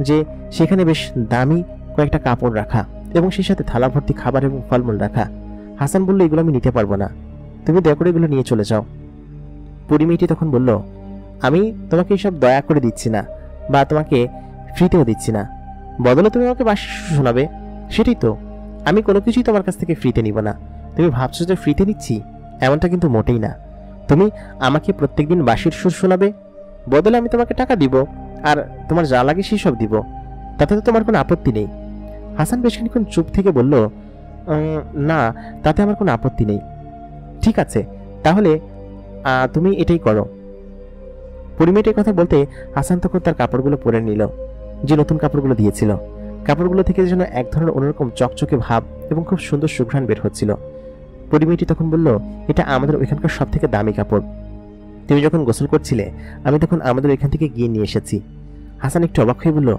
[SPEAKER 1] যে সেখানে বেশ দামি কয়েকটা কাপড় রাখা, এবং সেই সাথে থালা ভর্তি খাবার এবং ফলমূল রাখা। হাসান বলল, এগুলো আমি নিতে পারবো না, তুমি দয়া করে এগুলো নিয়ে চলে যাও। পরিমেয়েটি তখন বলল, আমি তোমাকে এসব দয়া করে দিচ্ছি না, বা তোমাকে ফ্রিতেও দিচ্ছি না, বদলে তুমি আমাকে বাঁশি শোনাবে। সেটাই তো, আমি কোনো কিছুই তোমার কাছ থেকে ফ্রিতে নিব না। তুমি ভাবছো যে ফ্রিতে নিচ্ছি, এমনটা কিন্তু মোটেই না। তুমি আমাকে প্রত্যেকদিন বাঁশির সুর শোনাবে, বদলে আমি তোমাকে টাকা দিব, আর তোমার যা লাগে সেসব দিব, তাতে তো তোমার কোনো আপত্তি নেই। হাসান বেশ খানিকক্ষণ চুপ থেকে বলল, না, তাতে আমার কোনো আপত্তি নেই। ঠিক আছে, তাহলে তুমি এটাই করো। পরিমেয়েটির কথা বলতে হাসান তখন তার কাপড়গুলো পরে নিল, যে নতুন কাপড়গুলো দিয়েছিল। কাপড়গুলো থেকে যেন এক ধরনের অন্যরকম চকচকে ভাব এবং খুব সুন্দর সুঘ্রাণ বের হচ্ছিল। পরিমেয়েটি তখন বলল, এটা আমাদের ওইখানকার সব থেকে দামি কাপড়। তুমি যখন গোসল করছিলে আমি তখন আমাদের ওইখান থেকে গিয়ে নিয়ে এসেছি। হাসান একটু অবাক হয়ে বলল,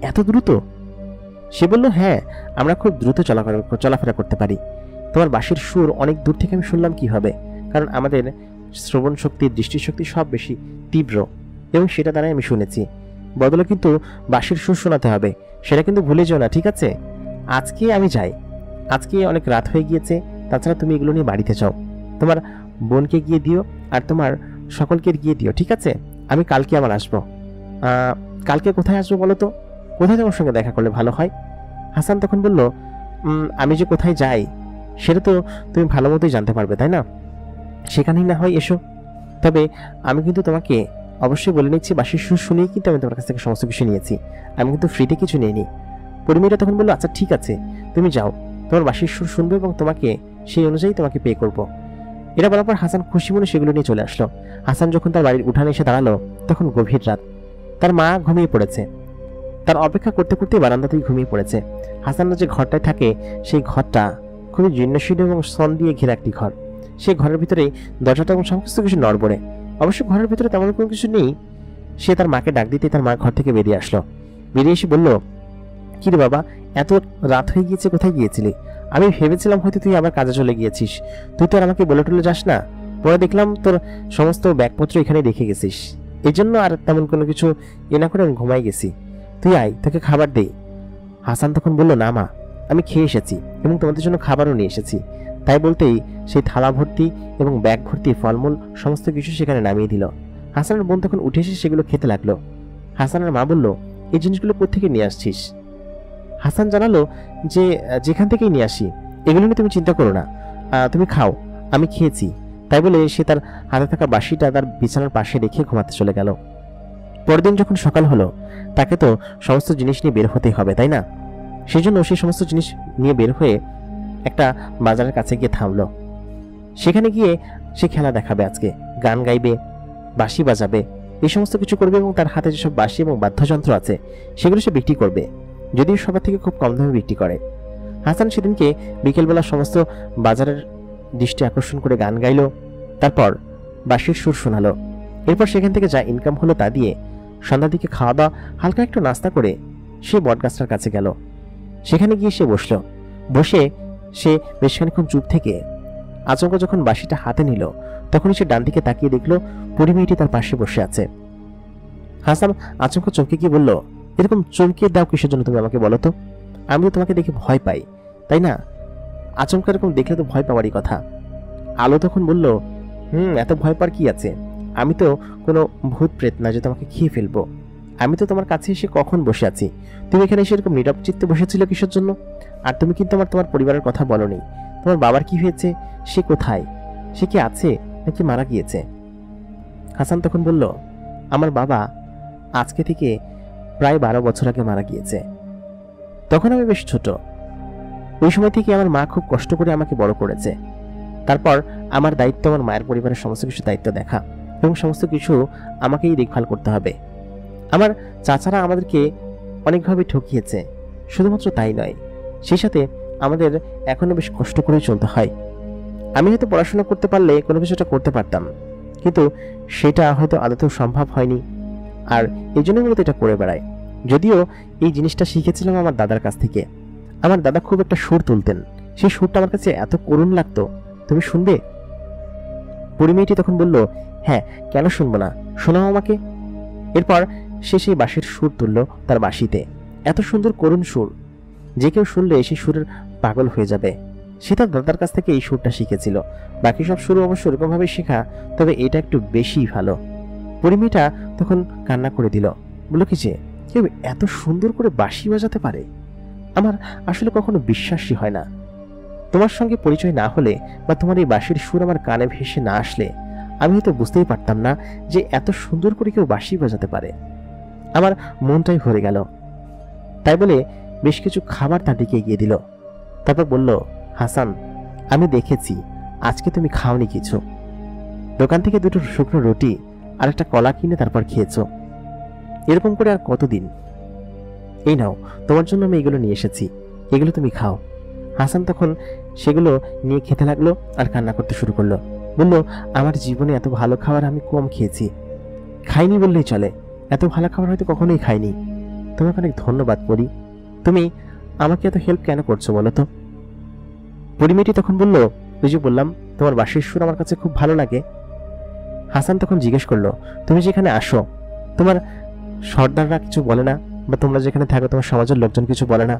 [SPEAKER 1] এত দ্রুত? সে বলল, হ্যাঁ, আমরা খুব দ্রুত চলাফেরা করতে পারি। তোমার বাঁশির সুর অনেক দূর থেকে আমি শুনলাম কি হবে, কারণ আমাদের শ্রবণ শক্তি, দৃষ্টিশক্তি সব বেশি তীব্র, এবং সেটা দ্বারাই আমি শুনেছি। বদলে কিন্তু বাঁশির সুর শোনাতে হবে, সেটা কিন্তু ভুলে যেও না, ঠিক আছে? আজকে আমি যাই, আজকে অনেক রাত হয়ে গিয়েছে। তাছাড়া তুমি এগুলো নিয়ে বাড়িতে যাও, তোমার বোনকে গিয়ে দিও আর তোমার সকলকে গিয়ে দিও, ঠিক আছে? আমি কালকে আবার আসবো। কালকে কোথায় আসবো বলো তো? কোথায় তোমার সঙ্গে দেখা করলে ভালো হয়? হাসান তখন বলল, আমি যে কোথায় যাই সেটা তো তুমি ভালো মতোই জানতে পারবে, তাই না? সেখানেই না হয় এসো। তবে আমি কিন্তু তোমাকে অবশ্যই বলে নিচ্ছি, বাঁশির সুর শুনেই কিন্তু আমি তোমার কাছ থেকে সমস্ত কিছু নিয়েছি, আমি কিন্তু ফ্রিতে কিছু নিইনি। পরিমেয়েটা তখন বললো, আচ্ছা ঠিক আছে, তুমি যাও, তোমার বাঁশির সুর শুনবো এবং তোমাকে সেই অনুযায়ী তোমাকে পে করবো। এটা বলার পর হাসান খুশি মনে সেগুলো নিয়ে চলে আসলো। হাসান যখন তার বাড়ির উঠানে এসে দাঁড়ালো তখন গভীর রাত, তার মা ঘুমিয়ে পড়েছে। তার অপেক্ষা করতে করতে বারান্দাতেই ঘুমিয়ে পড়েছে। হাসানরা যে ঘরটায় থাকে সেই ঘরটা খুবই জীর্ণশীর্ণ এবং সন দিয়ে ঘেরা একটি ঘর। সেই ঘরের ভিতরে দরজাটা এবং সমস্ত কিছু নড়বড়ে। অবশ্য ঘরের ভিতরে তেমন কোনো কিছু নেই। সে তার মাকে ডাক দিতে তার মা ঘর থেকে বেরিয়ে আসলো। বেরিয়ে এসে বলল, কি রে বাবা, এত রাত হয়ে গিয়েছে, কোথায় গিয়েছিলি? আমি ভেবেছিলাম হয়তো তুই আবার কাজে চলে গিয়েছিস, তুই তো আর আমাকে বলে টলে যাস না। পরে দেখলাম তোর সমস্ত ব্যাগপত্র এখানে রেখে গেছিস, এই জন্য আর তেমন কোনো কিছু না করে আমি ঘুমাই গেছি। তুই আয়, তোকে খাবার দেই। হাসান তখন বলল, না মা, আমি খেয়ে এসেছি এবং তোমাদের জন্য খাবারও নিয়ে এসেছি। তাই বলতেই সেই থালা ভর্তি এবং ব্যাগ ভর্তি ফলমূল সমস্ত কিছু সেখানে নামিয়ে দিল। হাসানের বোন তখন উঠে এসে সেগুলো খেতে লাগলো। হাসানের মা বলল, এই জিনিসগুলো কোত্থেকে নিয়ে আসছিস? হাসান জানালো যে যেখান থেকেই নিয়ে আসি, এগুলো নিয়ে তুমি চিন্তা করো না, তুমি খাও, আমি খেয়েছি। তাই বলে সে তার হাতে থাকা বাঁশিটা তার বিছানার পাশে রেখে ঘুমাতে চলে গেল। পরদিন যখন সকাল হলো, তাকে তো সমস্ত জিনিস নিয়ে বের হতেই হবে, তাই না? সেই জন্য সেই সমস্ত জিনিস নিয়ে বের হয়ে একটা বাজারের কাছে গিয়ে থামলো। সেখানে গিয়ে সে খেলা দেখাবে, আজকে গান গাইবে, বাঁশি বাজাবে, এই সমস্ত কিছু করবে এবং তার হাতে যেসব বাঁশি এবং বাদ্যযন্ত্র আছে সেগুলো সে বিক্রি করবে, যদিও সবার থেকে খুব কম দামে বিক্রি করে। হাসান সেদিনকে বিকেলবেলা সমস্ত বাজারের দৃষ্টি আকর্ষণ করে গান গাইল, তারপর বাঁশির সুর শোনালো। এরপর সেখান থেকে যা ইনকাম হলো তা দিয়ে সন্ধ্যার দিকে খাওয়া দাওয়া, হালকা একটু নাস্তা করে সে বটগাছটার কাছে গেল। সেখানে গিয়ে সে বসল। বসে সে বেশ খানিকক্ষণ চুপ থেকে আচমকা যখন বাঁশিটা হাতে নিল তখনই সে ডান দিকে তাকিয়ে দেখলো পরিমেয়েটি তার পাশে বসে আছে। হাসান আচমকা চমকে গিয়ে বলল, এরকম চমকিয়ে দাও কিসের জন্য তুমি আমাকে বলো তো? আমি তো তোমাকে দেখে ভয় পাই, তাই না? আচমকা এরকম দেখলে তো ভয় পাওয়ারই কথা। আলো তখন বলল, এত ভয় পাওয়ার কি আছে? আমি তো কোনো ভূত প্রেত না যে তোমাকে খেয়ে ফেলবো। আমি তো তোমার কাছে এসে কখন বসে আছি, তুমি এখানে এসে এরকম নীরব চিত্তে বসেছিল কিসের জন্য? আর তুমি কিন্তু তোমার পরিবারের কথা বলোনি। তোমার বাবার কি হয়েছে, সে কোথায়, সে কি আছে নাকি মারা গিয়েছে? হাসান তখন বলল, আমার বাবা আজকে থেকে প্রায় 12 বছর আগে মারা গিয়েছে। তখন আমি বেশ ছোট। ওই সময় থেকে আমার মা খুব কষ্ট করে আমাকে বড় করেছে। তারপর আমার দায়িত্ব আমার মায়ের পরিবারের সমস্ত কিছু দায়িত্ব দেখা এবং সমস্ত কিছু আমাকেই দেখভাল করতে হবে। আমার চাচারা আমাদেরকে অনেকভাবে ঠকিয়েছে, শুধুমাত্র তাই নয়, সেই সাথে আমাদের এখনো বেশ কষ্ট করে চলতে হয়। আমি হয়তো পড়াশোনা করতে পারলে কোনো কিছুটা করতে পারতাম, কিন্তু সেটা হয়তো আদতেও সম্ভব হয়নি, আর এই জন্য মূলত এটা করে বেড়াই। যদিও এই জিনিসটা শিখেছিলাম আমার দাদার কাছ থেকে। আমার দাদা খুব একটা সুর তুলতেন, সেই সুরটা আমার কাছে এত করুণ লাগতো, তুমি শুনবে? পরিমেয়েটি তখন বলল, হ্যাঁ, কেন শুনবো না, শোনাও আমাকে। এরপর সে সেই বাঁশির সুর তুলল তার বাঁশিতে, এত সুন্দর করুণ সুর যে কেউ শুনলে সেই সুরের পাগল হয়ে যাবে। সে তার দাদার কাছ থেকে এই সুরটা শিখেছিল। বাকি সব সুর অবশ্য এরকমভাবে শেখা, তবে এটা একটু বেশি ভালো। পরিমেয়েটা তখন কান্না করে দিল, বলল কি যে কেউ এত সুন্দর করে বাঁশি বাজাতে পারে, আমার আসলে কখনো বিশ্বাসই হয় না। তোমার সঙ্গে পরিচয় না হলে বা তোমার এই বাঁশির সুর আমার কানে ভেসে না আসলে আমি হয়তো বুঝতেই পারতাম না যে এত সুন্দর করে কেউ বাঁশি বাজাতে পারে। আমার মনটাই ভরে গেল। তাই বলে বেশ কিছু খাবার তার দিকে এগিয়ে দিল। তারপর বলল, হাসান, আমি দেখেছি আজকে তুমি খাওনি কিছু। দোকান থেকে দুটো শুকনো রুটি আর একটা কলা কিনে তারপর খেয়েছো। এরকম করে আর কতদিন? এই নাও, তোমার জন্য আমি এগুলো নিয়ে এসেছি, এগুলো তুমি খাও। হাসান তখন সেগুলো নিয়ে খেতে লাগলো আর কান্না করতে শুরু করলো। বলল, আমার জীবনে এত ভালো খাবার আমি কম খেয়েছি, খাইনি বললেই চলে। এত ভালো খাবার হয়তো কখনোই খাইনি। তোমাকে অনেক ধন্যবাদ পরি। তুমি আমাকে এত হেল্প কেন করছো বলো তো? পরিমেটি তখন বলল, ওই যে বললাম তোমার বাঁশির সুর আমার কাছে খুব ভালো লাগে। হাসান তখন জিজ্ঞেস করলো, তুমি যেখানে আসো তোমার সর্দাররা কিছু বলে না, বা তোমরা যেখানে থাকো তোমার সমাজের লোকজন কিছু বলে না?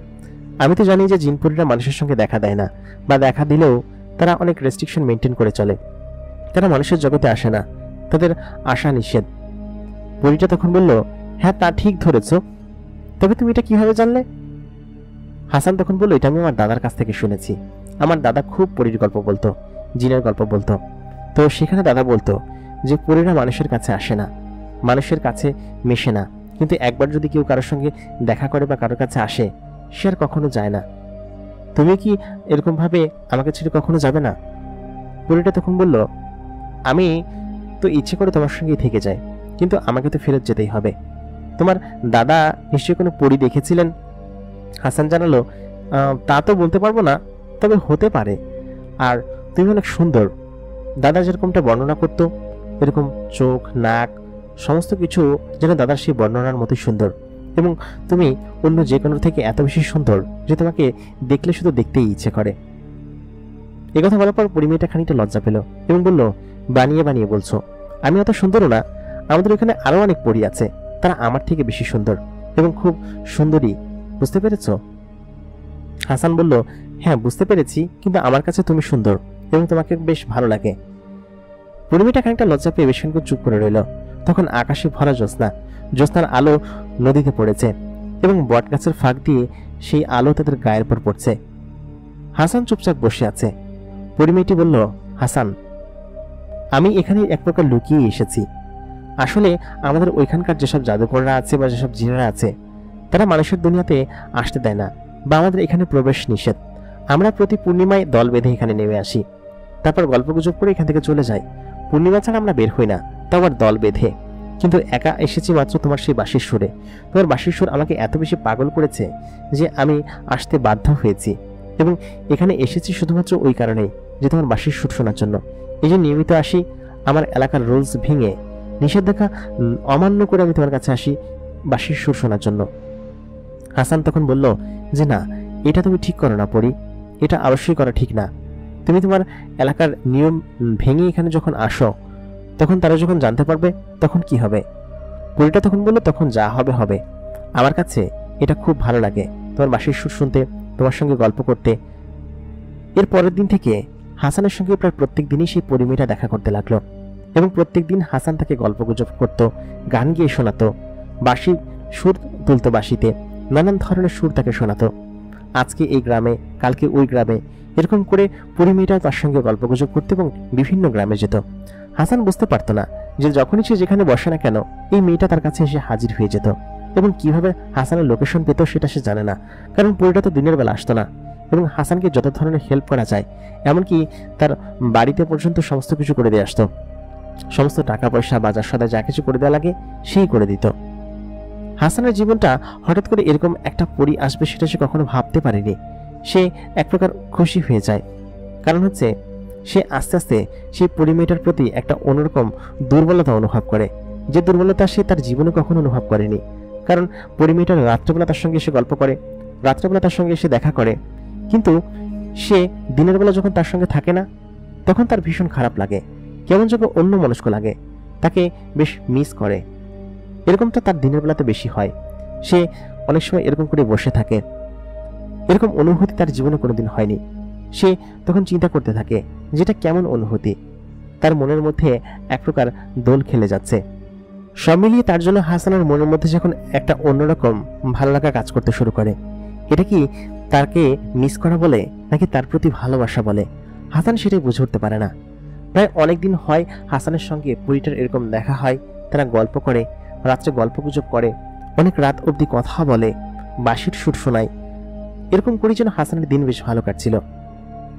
[SPEAKER 1] আমি তো জানি যে জিনপুরীরা মানুষের সঙ্গে দেখা দেয় না, বা দেখা দিলেও তারা অনেক রেস্ট্রিকশন মেনটেন করে চলে। তারা মানুষের জগতে আসে না, তাদের আসা নিষেধ। পরীটা তখন বলল, হ্যাঁ তা ঠিক ধরেছ, তবে তুমি এটা কিভাবে জানলে? হাসান তখন বলল, এটা আমি আমার দাদার কাছ থেকে শুনেছি। আমার দাদা খুব পরীর গল্প বলতো, জিনের গল্প বলতো। তো সেখানে দাদা বলতো যে পরীরা মানুষের কাছে আসে না, মানুষের কাছে মেশে না, কিন্তু একবার যদি কেউ কারোর সঙ্গে দেখা করে বা কারোর কাছে আসে, সে আর কখনো যায় না। তুমি কি এরকম ভাবে আমাকে ছেড়ে কখনো যাবে না? পরীটা তখন বলল, আমি তো ইচ্ছে করে তোমার সঙ্গেই থেকে যাই, কিন্তু আমাকে তো ফেরত যেতেই হবে। তোমার দাদা নিশ্চয়ই কোনো পরী দেখেছিলেন? হাসান জানালো, তা তো বলতে পারবো না, তবে হতে পারে। আর তুমি অনেক সুন্দর। দাদা যেরকমটা বর্ণনা করতো এরকম চোখ, নাক, সমস্ত কিছু যেন দাদার সেই বর্ণনার মতোই সুন্দর। এবং তুমি অন্য যে কোনো থেকে এত বেশি সুন্দর যে তোমাকে দেখলে শুধু দেখতেই ইচ্ছে করে। একথা বলার পর পরিমেয়টা খানিকটা লজ্জা পেল এবং বলল, বানিয়ে বানিয়ে বলছো, আমি অত সুন্দরও না। আমাদের এখানে আরো অনেক পরী আছে, তারা আমার থেকে বেশি সুন্দর এবং খুব সুন্দরী, বুঝতে পেরেছ? হাসান বলল, হ্যাঁ বুঝতে পেরেছি, কিন্তু আমার কাছে তুমি সুন্দর এবং তোমাকে বেশ ভালো লাগে। পরিমেয়টা খানিকটা লজ্জা পেয়ে বেশিক্ষণ চুপ করে রইল। তখন আকাশে ভরা জ্যোৎস্না, জ্যোৎস্নার আলো নদীতে পড়েছে এবং বট গাছের ফাঁক দিয়ে সেই আলো তাদের গায়ের পর পড়ছে। হাসান চুপচাপ বসে আছে। পরিমেয়টি বলল, হাসান, আমি এখানে এক প্রকার লুকিয়ে এসেছি। আসলে আমাদের ওইখানকার যেসব জাদুকররা আছে বা যেসব জিনেরা আছে, তারা মানুষের দুনিয়াতে আসতে দেয় না, বা আমাদের এখানে প্রবেশ নিষেধ। আমরা প্রতি পূর্ণিমায় দল বেঁধে এখানে নেমে আসি, তারপর গল্পগুজব করে এখান থেকে চলে যাই। পূর্ণিমা ছাড়া আমরা বের হই না, তা আবার দল বেঁধে। কিন্তু একা এসেছি মাত্র তোমার সেই বাঁশির সুরে। তোমার বাঁশির সুর আমাকে এত বেশি পাগল করেছে যে আমি আসতে বাধ্য হয়েছি, এবং এখানে এসেছি শুধুমাত্র ওই কারণেই যে তোমার বাঁশির সুর শোনার জন্য। এই যে নিয়মিত আসি, আমার এলাকার রুলস ভেঙে, নিষেধাজ্ঞা অমান্য করে আমি তোমার কাছে আসি বাঁশির সুর শোনার জন্য। হাসান তখন বলল যে না, এটা তুমি ঠিক করো না পরি, এটা অবশ্যই করা ঠিক না। তুমি তোমার এলাকার নিয়ম ভেঙে এখানে যখন আসো, তখন তারা যখন জানতে পারবে তখন কি হবে? পরিটা তখন বলল, তখন যা হবে হবে। আমার কাছে এটা খুব ভালো লাগে, তোমার বাঁশির সুর শুনতে, তোমার সঙ্গে গল্প করতে। এর পরের দিন থেকে হাসানের সঙ্গে প্রায় প্রত্যেক দিনই সেই পরিমেয়টা দেখা করতে লাগলো, এবং প্রত্যেক দিন হাসান তাকে গল্পগুজব করতো, গান গিয়ে শোনাতো, বাঁশি সুর তুলতো, বাঁশিতে নানান ধরনের সুর তাকে শোনাতো। আজকে এই গ্রামে, কালকে ওই গ্রামে, এরকম করে পরিমেয়টা তার সঙ্গে গল্পগুজব করতে এবং বিভিন্ন গ্রামে যেত। হাসান বুঝতে পারতো না যে যখনই সে যেখানে বসে না কেন, এই মেয়েটা তার কাছে এসে হাজির হয়ে যেত। এবং কিভাবে হাসানের লোকেশন পেত সেটা সে জানে না, কারণ পরিটা তো দিনের বেলা আসতো না। এবং হাসানকে যত ধরনের হেল্প করা যায়, এমনকি তার বাড়িতে পর্যন্ত সমস্ত কিছু করে দিয়ে আসতো। সমস্ত টাকা পয়সা, বাজার সদায় যা কিছু করে দেওয়া লাগে সেই করে দিত। হাসানের জীবনটা হঠাৎ করে এরকম একটা পরি আসবে সেটা সে কখনো ভাবতে পারেনি। সে এক প্রকার খুশি হয়ে যায়, কারণ হচ্ছে সে আস্তে আস্তে সেই পরিমেয়টার প্রতি একটা অন্যরকম দুর্বলতা অনুভব করে, যে দুর্বলতা সে তার জীবনে কখনো অনুভব করেনি। কারণ পরিমেয়টা রাত্রেবেলা তার সঙ্গে এসে গল্প করে, রাত্রেবেলা তার সঙ্গে এসে দেখা করে, কিন্তু সে দিনের বেলা যখন তার সঙ্গে থাকে না, তখন তার ভীষণ খারাপ লাগে, কেমন যেন অন্য মনস্ক লাগে, তাকে বেশ মিস করে। এরকমটা তার দিনের বেলাতে বেশি হয়। সে অনেক সময় এরকম করে বসে থাকে। এরকম অনুভূতি তার জীবনে কোনোদিন হয়নি। সে তখন চিন্তা করতে থাকে যেটা কেমন অনুভূতি। তার মনের মধ্যে এক প্রকার দোল খেলে যাচ্ছে। সব মিলিয়ে তার জন্য হাসানের মনের মধ্যে যখন একটা অন্যরকম ভালো লাগা কাজ করতে শুরু করে, এটা কি তাকে মিস করা বলে নাকি তার প্রতি ভালোবাসা বলে হাসান সেটাই বুঝে উঠতে পারে না। প্রায় অনেকদিন হয় হাসানের সঙ্গে পরীটার এরকম দেখা হয়। তারা গল্প করে, রাত্রে গল্পগুজব করে, অনেক রাত অবধি কথা বলে, বাঁশির সুর শোনায়। এরকম করে যেন হাসানের দিন বেশ ভালো কাটছিল।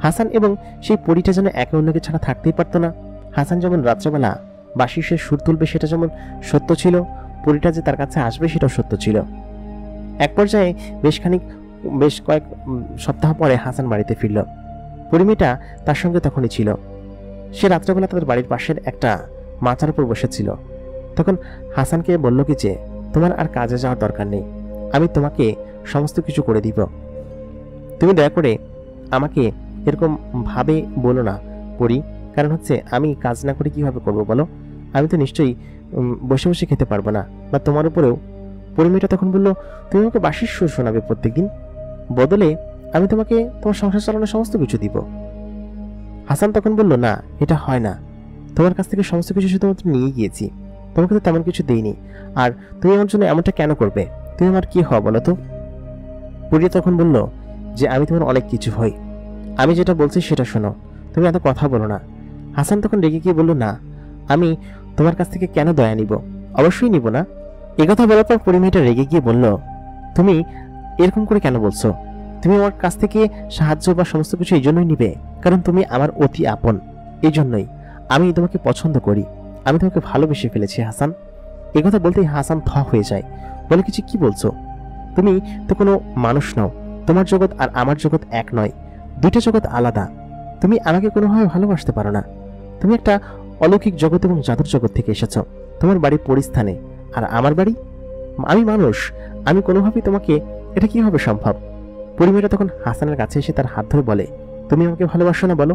[SPEAKER 1] হাসান এবং সেই পরীটা যেন একে অন্যকে ছাড়া থাকতেই পারত না। হাসান যেমন রাত্রেবেলা বাঁশির সে সুর তুলবে সেটা যেমন সত্য ছিল, পরীটা যে তার কাছে আসবে সেটাও সত্য ছিল। এক পর্যায়ে বেশ কয়েক সপ্তাহ পরে হাসান বাড়িতে ফিরল। পরিমেয়েটা তার সঙ্গে তখনই ছিল। সে রাত্রেবেলা তাদের বাড়ির পাশের একটা মাচার উপর বসেছিল। তখন হাসানকে বলল কি যে, তোমার আর কাজে যাওয়ার দরকার নেই, আমি তোমাকে সমস্ত কিছু করে দিব। তুমি দয়া করে আমাকে এরকম ভাবে বলো না পরি, কারণ হচ্ছে আমি কাজ না করে কিভাবে করবো বলো? আমি তো নিশ্চয়ই বসে বসে খেতে পারবো না, বা তোমার উপরেও। পরিমেয়েটা তখন বলল, তুমি আমাকে বাঁশির সুর শোনাবে প্রত্যেকদিন, বদলে আমি তোমাকে তোমার সংসার চালানোর সমস্ত কিছু দিব। হাসান তখন বলল, না, এটা হয় না। তোমার কাছ থেকে সমস্ত কিছু শুধুমাত্র নিয়ে গিয়েছি, তোমাকে তো তেমন কিছু দেইনি। আর তুমি আমার জন্য এমনটা কেন করবে? তুমি আমার কি হওয়া বলো তো? পরিয়া তখন বলল যে, আমি তোমার অনেক কিছু হই, আমি যেটা বলছি সেটা শোনো, তুমি এত কথা বলো না। হাসান তখন রেগে গিয়ে বলল, না, আমি তোমার কাছ থেকে কেন দয়া নিব? অবশ্যই নিব না। একথা বলার পর পরিমেয়েটা রেগে গিয়ে বলল, তুমি এরকম করে কেন বলছো? তুমি আমার কাছ থেকে সাহায্য বা সমস্ত কিছু এই জন্যই নিবে কারণ তুমি আমার অতি আপন। এই জন্যই আমি তোমাকে পছন্দ করি, আমি তোমাকে ভালোবেসে ফেলেছি হাসান। একথা বলতেই হাসান থ হয়ে যায়, বলে কিছু কি বলছো? তুমি তো কোনো মানুষ নও, তোমার জগৎ আর আমার জগৎ এক নয়, দুইটা জগৎ আলাদা। তুমি আমাকে কোনোভাবে ভালোবাসতে পারো না। তুমি একটা অলৌকিক জগৎ এবং জাদুর জগৎ থেকে এসেছো, তোমার বাড়ি পরিস্থানে, আর আমার বাড়ি, আমি মানুষ, আমি কোনোভাবেই তোমাকে, এটা কিভাবে সম্ভব? পরিমেয়েটা তখন হাসানের কাছে এসে তার হাত ধরে বলে, তুমি আমাকে ভালোবাসো না বলো?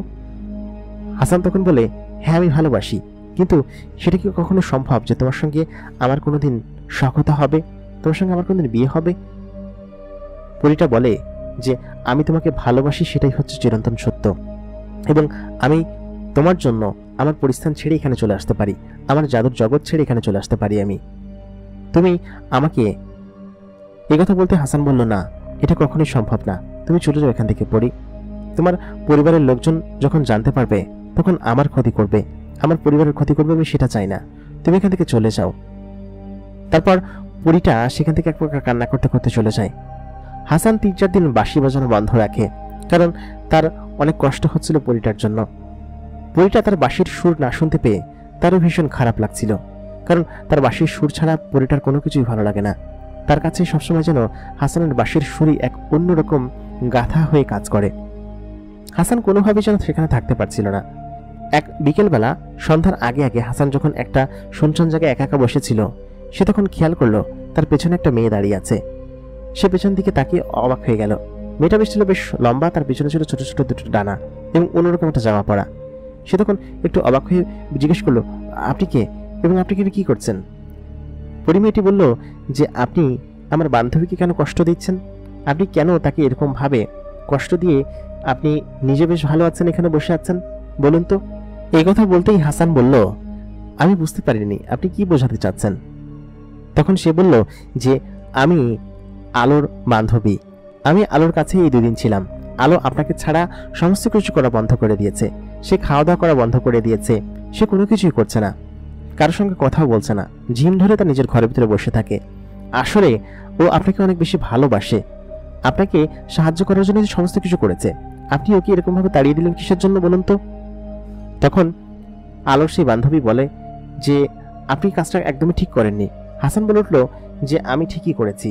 [SPEAKER 1] হাসান তখন বলে, হ্যাঁ আমি ভালোবাসি, কিন্তু সেটা কি কখনো সম্ভব যে তোমার সঙ্গে আমার কোনোদিন সখ্যতা হবে, তোমার সঙ্গে আমার কোনোদিন বিয়ে হবে? পরিটা বলে যে, আমি তোমাকে ভালোবাসি, সেটাই হচ্ছে চিরন্তন সত্য, এবং আমি তোমার জন্য আমার পরিস্থান ছেড়ে এখানে চলে আসতে পারি, আমার জাদুর জগৎ ছেড়ে এখানে চলে আসতে পারি আমি। তুমি আমাকে, একথা বলতে হাসান বলল, না, এটা কখনোই সম্ভব না, তুমি চলে যাও এখান থেকে পরি। তোমার পরিবারের লোকজন যখন জানতে পারবে তখন আমার ক্ষতি করবে, আমার পরিবারের ক্ষতি করবে, আমি সেটা চাই না, তুমি এখান থেকে চলে যাও। তারপর পরিটা সেখান থেকে এক প্রকার কান্না করতে করতে চলে যায়। হাসান 3-4 দিন বাঁশি বাজানো বন্ধ রাখে, কারণ তার অনেক কষ্ট হচ্ছিল পরিটার জন্য। পরিটা তার বাঁশির সুর না শুনতে পেয়ে তারও ভীষণ খারাপ লাগছিল, কারণ তার বাঁশির সুর ছাড়া পরিটার কোনো কিছুই ভালো লাগে না। তার কাছে সবসময় যেন হাসানের বাঁশির সুরই এক অন্যরকম গাথা হয়ে কাজ করে। হাসান কোনোভাবেই যেন সেখানে থাকতে পারছিল না। এক বিকেলবেলা সন্ধ্যার আগে আগে হাসান যখন একটা শুনশান জায়গায় একা একা বসেছিল, সে তখন খেয়াল করলো তার পেছনে একটা মেয়ে দাঁড়িয়ে আছে। সে পেছন দিকে তাকিয়ে অবাক হয়ে গেল। মেয়েটা ছিল বেশ লম্বা, তার পেছনে ছিল ছোট ছোট দুটো ডানা এবং অন্যরকম একটা জামা পরা। সে তখন একটু অবাক হয়ে জিজ্ঞেস করলো, আপনি কে এবং আপনি কি করছেন? পরিমেয়েটি বলল যে, আপনি আমার বান্ধবীকে কেন কষ্ট দিচ্ছেন? আপনি কেন তাকে এরকম ভাবে কষ্ট দিয়ে আপনি নিজে বেশ ভালো আছেন এখানে বসে আছেন, বলুন তো? এই কথা বলতেই হাসান বলল, আমি বুঝতে পারিনি আপনি কি বোঝাতে চাচ্ছেন। তখন সে বলল যে, আমি আলোর বান্ধবী, আমি আলোর কাছে এই 2 দিন ছিলাম। আলো আপনাকে ছাড়া সমস্ত কিছু করা বন্ধ করে দিয়েছে, সে খাওয়া দাওয়া করা বন্ধ করে দিয়েছে, সে কোনো কিছুই করছে না, কারোর সঙ্গে কথাও বলছে না, ঝিম ধরে তার নিজের ঘরের ভিতরে বসে থাকে। আসলে ও আপনাকে অনেক বেশি ভালোবাসে, আপনাকে সাহায্য করার জন্য সমস্ত কিছু করেছে, আপনি ওকে এরকম ভাবে তাড়িয়ে দিলেন কিসের জন্য বলুন তো? তখন আলোর সেই বান্ধবী বলে যে, আপনি কাজটা একদমই ঠিক করেননি। হাসান বলে উঠল যে, আমি ঠিকই করেছি,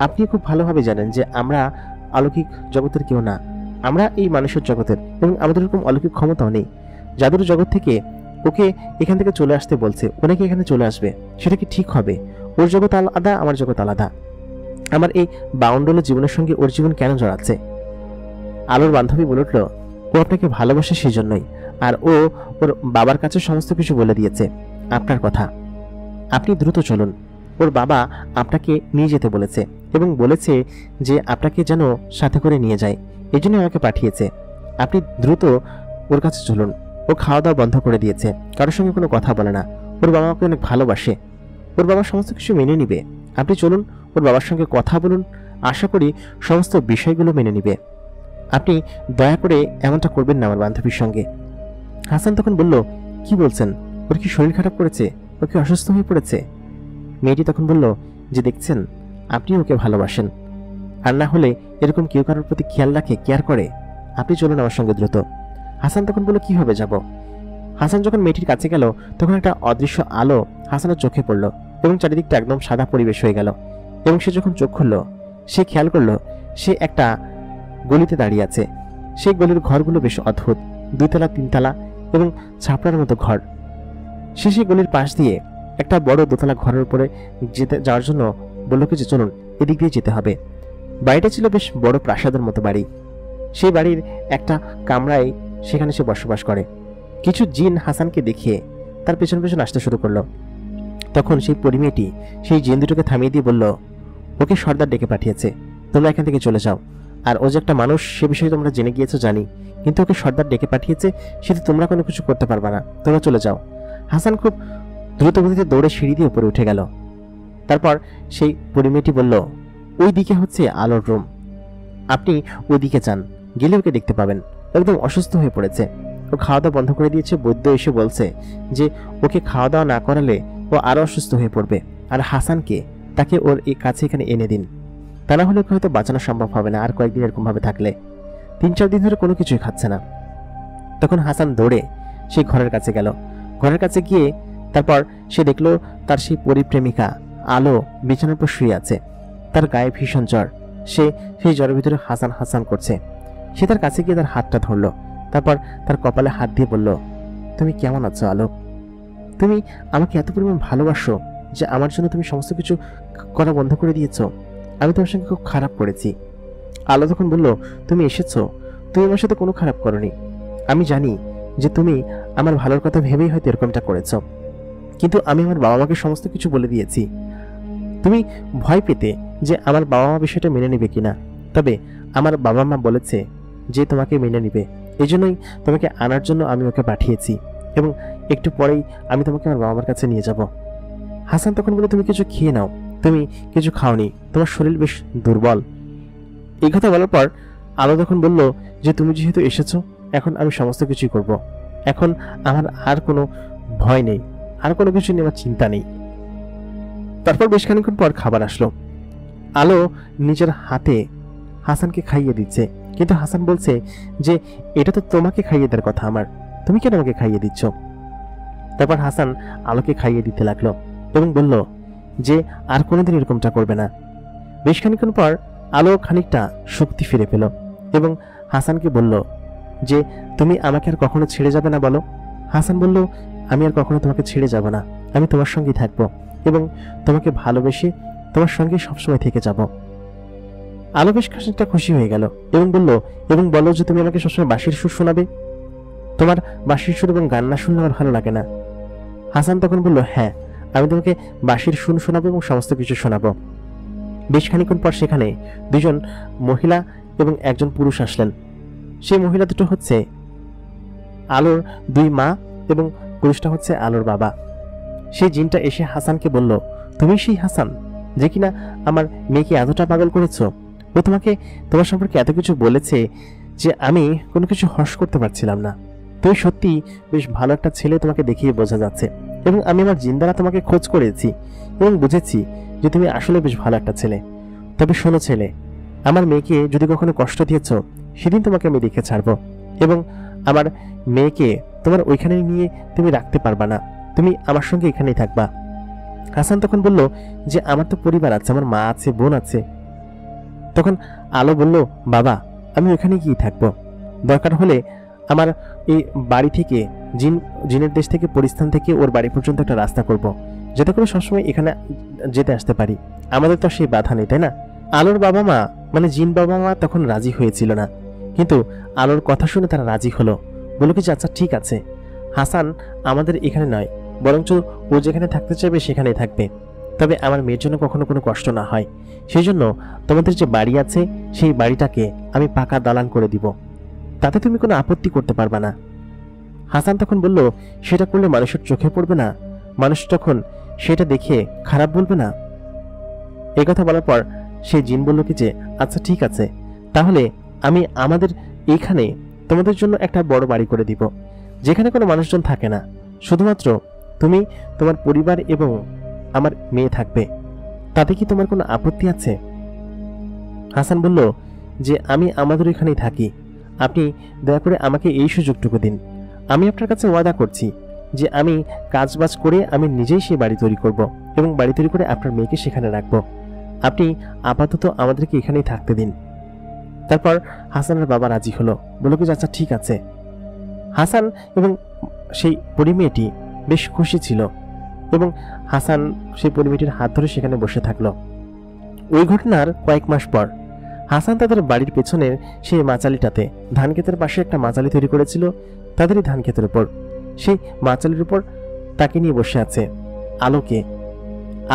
[SPEAKER 1] আপনি খুব ভালোভাবে জানেন যে আমরা অলৌকিক জগতের কেউ না, আমরা এই মানুষের জগতের, এবং আমাদের এরকম অলৌকিক ক্ষমতাও নেই। জাদুর জগৎ থেকে ওকে এখান থেকে চলে আসতে বলছে, ওনাকে এখানে চলে আসবে, সেটা কি ঠিক হবে? ওর জগৎ আলাদা, আমার জগৎ আলাদা, আমার এই বাউন্ডল জীবনের সঙ্গে ওর জীবন কেন জড়াচ্ছে? আলোর বান্ধবী বলে উঠল, ও আপনাকে ভালোবাসে সেই জন্যই, আর ও ওর বাবার কাছে সমস্ত কিছু বলে দিয়েছে আপনার কথা। আপনি দ্রুত চলুন, ওর বাবা আপনাকে নিয়ে যেতে বলেছে এবং বলেছে যে আপনাকে যেন সাথে করে নিয়ে যায়, এই জন্য আমাকে পাঠিয়েছে। আপনি দ্রুত ওর কাছে চলুন। ও খাওয়া দাওয়া বন্ধ করে দিয়েছে, কারোর সঙ্গে কোনো কথা বলে না, ওর বাবা আমাকে অনেক ভালোবাসে, ওর বাবা সমস্ত কিছু মেনে নিবে। আপনি চলুন, ওর বাবার সঙ্গে কথা বলুন, আশা করি সমস্ত বিষয়গুলো মেনে নিবে। আপনি দয়া করে এমনটা করবেন না আমার বান্ধবীর সঙ্গে। হাসান তখন বলল, কি বলছেন? ওর কি শরীর খারাপ করেছে? ও কি অসুস্থ হয়ে পড়েছে? মেয়েটি তখন বলল যে, দেখছেন, আপনি ওকে ভালোবাসেন, আর না হলে এরকম কেউ কারোর প্রতি খেয়াল রাখে, কেয়ার করে? আপনি চলুন আমার সঙ্গে দ্রুত। হাসান তখন বলল, কিভাবে যাব? হাসান যখন মেয়েটির কাছে গেল তখন একটা অদৃশ্য আলো হাসানের চোখে পড়ল এবং চারিদিকটা একদম সাদা পরিবেশ হয়ে গেল। এবং সে যখন চোখ খুলল, সে খেয়াল করলো সে একটা গলিতে দাঁড়িয়ে আছে। সেই গলির ঘরগুলো বেশ অদ্ভুত, 2 তলা 3 তলা এবং ছাপড়ার মতো ঘর। সে সেই গলির পাশ দিয়ে একটা বড় 2 তলা ঘরের উপরে যাওয়ার জন্য বলল কি যে, চলুন, এদিক দিয়ে যেতে হবে। বাড়িটা ছিল বেশ বড় প্রাসাদের মতো বাড়ি। সেই বাড়ির একটা কামরায় সেখানে সে বসবাস করে। কিছু জিন হাসানকে দেখিয়ে তার পেছন পেছন আসতে শুরু করলো। তখন সেই পরিমেয়েটি সেই জিন দুটোকে থামিয়ে দিয়ে বলল, ওকে সর্দার ডেকে পাঠিয়েছে, তোমরা এখান থেকে চলে যাও। আর ও যে একটা মানুষ সে বিষয়ে তোমরা জেনে গিয়েছো জানি, কিন্তু ওকে সর্দার ডেকে পাঠিয়েছে, সেটা তোমরা কোনো কিছু করতে পারবে না, তোমরা চলে যাও। হাসান খুব দ্রুত গতিতে দৌড়ে সিঁড়ি দিয়ে উপরে উঠে গেল। তারপর সেই পরিমেয়েটি বলল, ওই দিকে হচ্ছে আলোর রুম, আপনি ওই দিকে যান, গেলে ওকে দেখতে পাবেন। একদম অসুস্থ হয়ে পড়েছে, ও খাওয়া দাওয়া বন্ধ করে দিয়েছে। বৈদ্য এসে বলছে যে ওকে খাওয়া দাওয়া না করালে ও আরো অসুস্থ হয়ে পড়বে, আর হাসানকে তাকে ওর কাছে এখানে এনে দিন, তা না হলে ওকে হয়তো বাঁচানো সম্ভব হবে না আর কয়েকদিন এরকম ভাবে থাকলে। 3-4 দিন ধরে কোনো কিছুই খাচ্ছে না। তখন হাসান দৌড়ে সেই ঘরের কাছে গেল। ঘরের কাছে গিয়ে তারপর সে দেখলো তার সেই পরিপ্রেমিকা আলো বিছানার উপর শুয়ে আছে। তার গায়ে ভীষণ জ্বর। সে সেই জ্বরের ভিতরে হাসান হাসান করছে। সে তার কাছে গিয়ে তার হাতটা ধরলো, তারপর তার কপালে হাত দিয়ে বলল, তুমি কেমন আছো আলো? তুমি আমাকে এত পরিমাণ ভালোবাসো যে আমার জন্য তুমি সমস্ত কিছু করা বন্ধ করে দিয়েছো। আমি তোমার সঙ্গে খুব খারাপ করেছি। আলো তখন বলল, তুমি এসেছো, তুমি আমার সাথে কোনো খারাপ করনি। আমি জানি যে তুমি আমার ভালোর কথা ভেবেই হয়তো এরকমটা করেছো, কিন্তু আমি আমার বাবা মাকে সমস্ত কিছু বলে দিয়েছি। তুমি ভয় পেতে যে আমার বাবা মা বিষয়টা মেনে নেবে কিনা, তবে আমার বাবা মা বলেছে যে তোমাকে মেনে নিবে, এই জন্যই তোমাকে আনার জন্য আমি ওকে পাঠিয়েছি, এবং একটু পরেই আমি তোমাকে আমার বাবা মার কাছে নিয়ে যাব। হাসান তখন বলে, তুমি কিছু খেয়ে নাও, তুমি কিছু খাওনি, তোমার শরীর বেশ দুর্বল। এই কথা বলার পর আলো তখন বলল যে, তুমি যেহেতু এসেছো, এখন আমি সমস্ত কিছুই করব। এখন আমার আর কোনো ভয় নেই, আর কোনো কিছু নিয়ে আমার চিন্তা নেই। তারপর বেশ খানিকক্ষণ পর খাবার আসলো। আলো নিজের হাতে হাসানকে খাইয়ে দিচ্ছে, কিন্তু হাসান বলছে যে এটা তো তোমাকে খাইয়ে দেওয়ার কথা আমার, তুমি কেন আমাকে খাইয়ে দিচ্ছ? তারপর হাসান আলোকে খাইয়ে দিতে লাগলো এবং বলল যে আর কোনোদিন এরকমটা করবে না। বেশ খানিকক্ষণ পর আলো খানিকটা শক্তি ফিরে পেল এবং হাসানকে বলল যে, তুমি আমাকে আর কখনো ছেড়ে যাবে না বলো? হাসান বলল, আমি আর কখনো তোমাকে ছেড়ে যাব না, আমি তোমার সঙ্গেই থাকবো এবং তোমাকে ভালোবেসে তোমার সঙ্গে সবসময় থেকে যাব। আলো বেশ খানিকটা খুশি হয়ে গেল এবং বলল, এবং বলো যে তুমি আমাকে সবসময় বাঁশির সুর শোনাবে, তোমার বাঁশির সুর এবং গান না শুনলে আমার ভালো লাগে না। হাসান তখন বলল, হ্যাঁ, আমি তোমাকে বাঁশির সুর শোনাবো এবং সমস্ত কিছু শোনাবো। বেশ খানিকক্ষণ পর সেখানে 2জন মহিলা এবং 1জন পুরুষ আসলেন। সেই মহিলা দুটো হচ্ছে আলোর 2 মা এবং পুরুষটা হচ্ছে আলোর বাবা। সেই জিনটা এসে হাসানকে বলল, তুমি সেই হাসান যে কিনা আমার মেয়েকে এতটা পাগল করেছো? ও তোমাকে তোমার সম্পর্কে এত কিছু বলেছে যে আমি কোনো কিছু হর্ষ করতে পারছিলাম না। তুমি সত্যি বেশ ভালো একটা ছেলে, তোমাকে দেখিয়ে বোঝা যাচ্ছে, এবং আমি আমার জিন দ্বারা তোমাকে খোঁজ করেছি এবং বুঝেছি যে তুমি আসলে বেশ ভালো একটা ছেলে। তবে শোনো ছেলে, আমার মেয়েকে যদি কখনো কষ্ট দিয়েছ, সেদিন তোমাকে আমি দেখে ছাড়বো, এবং আমার মেয়েকে তোমার ওইখানে নিয়ে তুমি রাখতে পারবা না, তুমি আমার সঙ্গে এখানেই থাকবা। হাসান তখন বলল যে আমার তো পরিবার আছে, আমার মা আছে, বোন আছে। তখন আলো বলল, বাবা, আমি ওখানে গিয়ে থাকবো, দরকার হলে আমার এই বাড়ি থেকে জিনের দেশ থেকে পরিস্থান থেকে ওর বাড়ি পর্যন্ত একটা রাস্তা করব, যাতে করে সবসময় এখানে যেতে আসতে পারি। আমাদের তো সেই বাধা নেই, তাই না? আলোর বাবা মা মানে জিন বাবা মা তখন রাজি হয়েছিল না, কিন্তু আলোর কথা শুনে তারা রাজি হলো। বলল কি যে আচ্ছা ঠিক আছে, হাসান আমাদের এখানে নয়, বরঞ্চ ও যেখানে থাকতে চাইবে সেখানেই থাকবে, তবে আমার মেয়ের জন্য কখনো কোনো কষ্ট না হয়, সেই জন্য তোমাদের যে বাড়ি আছে সেই বাড়িটাকে আমি পাকা দালান করে দিব, তাতে তুমি কোনো আপত্তি করতে পারবা না। হাসান তখন বলল, সেটা করলে মানুষের চোখে পড়বে না? মানুষ তখন সেটা দেখে খারাপ বলবে না? এই কথা বলার পর সেই জিন বলল কি যে আচ্ছা ঠিক আছে, তাহলে আমি আমাদের এইখানে তোমাদের জন্য একটা বড় বাড়ি করে দিব, যেখানে কোনো মানুষজন থাকে না, শুধুমাত্র তুমি, তোমার পরিবার এবং আমার মেয়ে থাকবে। তাতে কি তোমার কোনো আপত্তি আছে? হাসান বলল যে আমি আমাদের এখানেই থাকি, আপনি দয়া করে আমাকে এই সুযোগটুকু দিন। আমি আপনার কাছে ওয়াদা করছি যে আমি কাজবাজ করে আমি নিজেই সেই বাড়ি তৈরি করব এবং বাড়ি তৈরি করে আপনার মেয়েকে সেখানে রাখবো। আপনি আপাতত আমাদেরকে এখানেই থাকতে দিন। তারপর হাসানের বাবা রাজি হলো, বলল কি আচ্ছা ঠিক আছে। হাসান এবং সেই পরিমেয়েটি বেশ খুশি ছিল এবং হাসান সেই পরিমেয়েটির হাত ধরে সেখানে বসে থাকলো। ওই ঘটনার কয়েক মাস পর হাসান তাদের বাড়ির পেছনের সেই মাচালিটাতে, ধান ক্ষেতের পাশে একটা মাচালি তৈরি করেছিল তাদেরই ধান ক্ষেতের উপর। সেই মাচালির উপর তাকে নিয়ে বসে আছে আলোকে।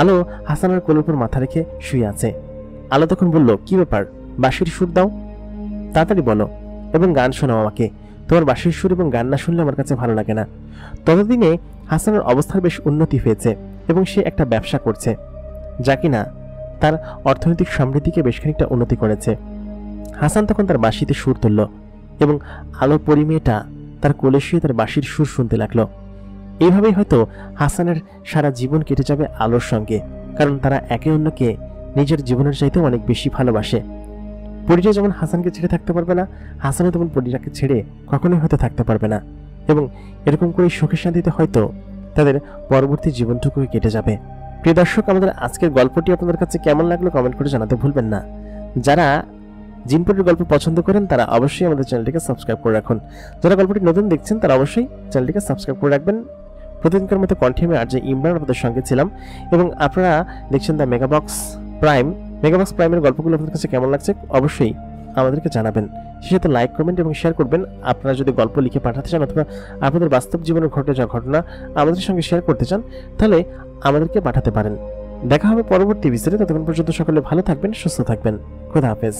[SPEAKER 1] আলো হাসানের কোলের উপর মাথা রেখে শুয়ে আছে। আলো তখন বলল, কি ব্যাপার, বাঁশির সুর দাও, তাড়াতাড়ি বলো এবং গান শোনাও আমাকে। তোমার বাঁশির সুর এবং গান না শুনলে আমার কাছে ভালো লাগে না। ততদিনে হাসানের অবস্থার বেশ উন্নতি হয়েছে এবং সে একটা ব্যবসা করছে, যা কিনা তার অর্থনৈতিক সমৃদ্ধিকে বেশ খানিকটা উন্নতি করেছে। হাসান তখন তার বাঁশিতে সুর তুলল এবং আলো পরিমেয়েটা তার কোলে শুয়ে তার বাঁশির সুর শুনতে লাগলো। এইভাবেই হয়তো হাসানের সারা জীবন কেটে যাবে আলোর সঙ্গে, কারণ তারা একে অন্যকে নিজের জীবনের চাইতেও অনেক বেশি ভালোবাসে। পরিটা যেমন হাসানকে ছেড়ে থাকতে পারবে না, হাসানও তেমন পরিটাকে ছেড়ে কখনোই হয়তো থাকতে পারবে না, এবং এরকম করে সুখে শান্তিতে হয়তো তাদের পরবর্তী জীবনটুকু কেটে যাবে। প্রিয় দর্শক, আমাদের আজকের গল্পটি আপনাদের কাছে কেমন লাগলো কমেন্ট করে জানাতে ভুলবেন না। যারা জিনপরির গল্প পছন্দ করেন তারা অবশ্যই আমাদের চ্যানেলটিকে সাবস্ক্রাইব করে রাখুন। যারা গল্পটি নতুন দেখছেন তারা অবশ্যই চ্যানেলটিকে সাবস্ক্রাইব করে রাখবেন। প্রতিদিনকার মতো কণ্ঠে আমি আর যে ইমরান আপনাদের সঙ্গে ছিলাম, এবং আপনারা দেখছেন দ্য মেগাবক্স প্রাইম। মেগাবক্স প্রাইমের গল্পগুলো আপনাদের কাছে কেমন লাগছে অবশ্যই আমাদেরকে জানাবেন। সেই সাথে লাইক, কমেন্ট এবং শেয়ার করবেন। আপনারা যদি গল্প লিখে পাঠাতে চান অথবা আপনাদের বাস্তব জীবনে ঘটে যাওয়া ঘটনা আমাদের সঙ্গে শেয়ার করতে চান, তাহলে আমাদেরকে পাঠাতে পারেন। দেখা হবে পরবর্তী ভিডিওতে। ততক্ষণ পর্যন্ত সকলে ভালো থাকবেন, সুস্থ থাকবেন। খোদা হাফেজ।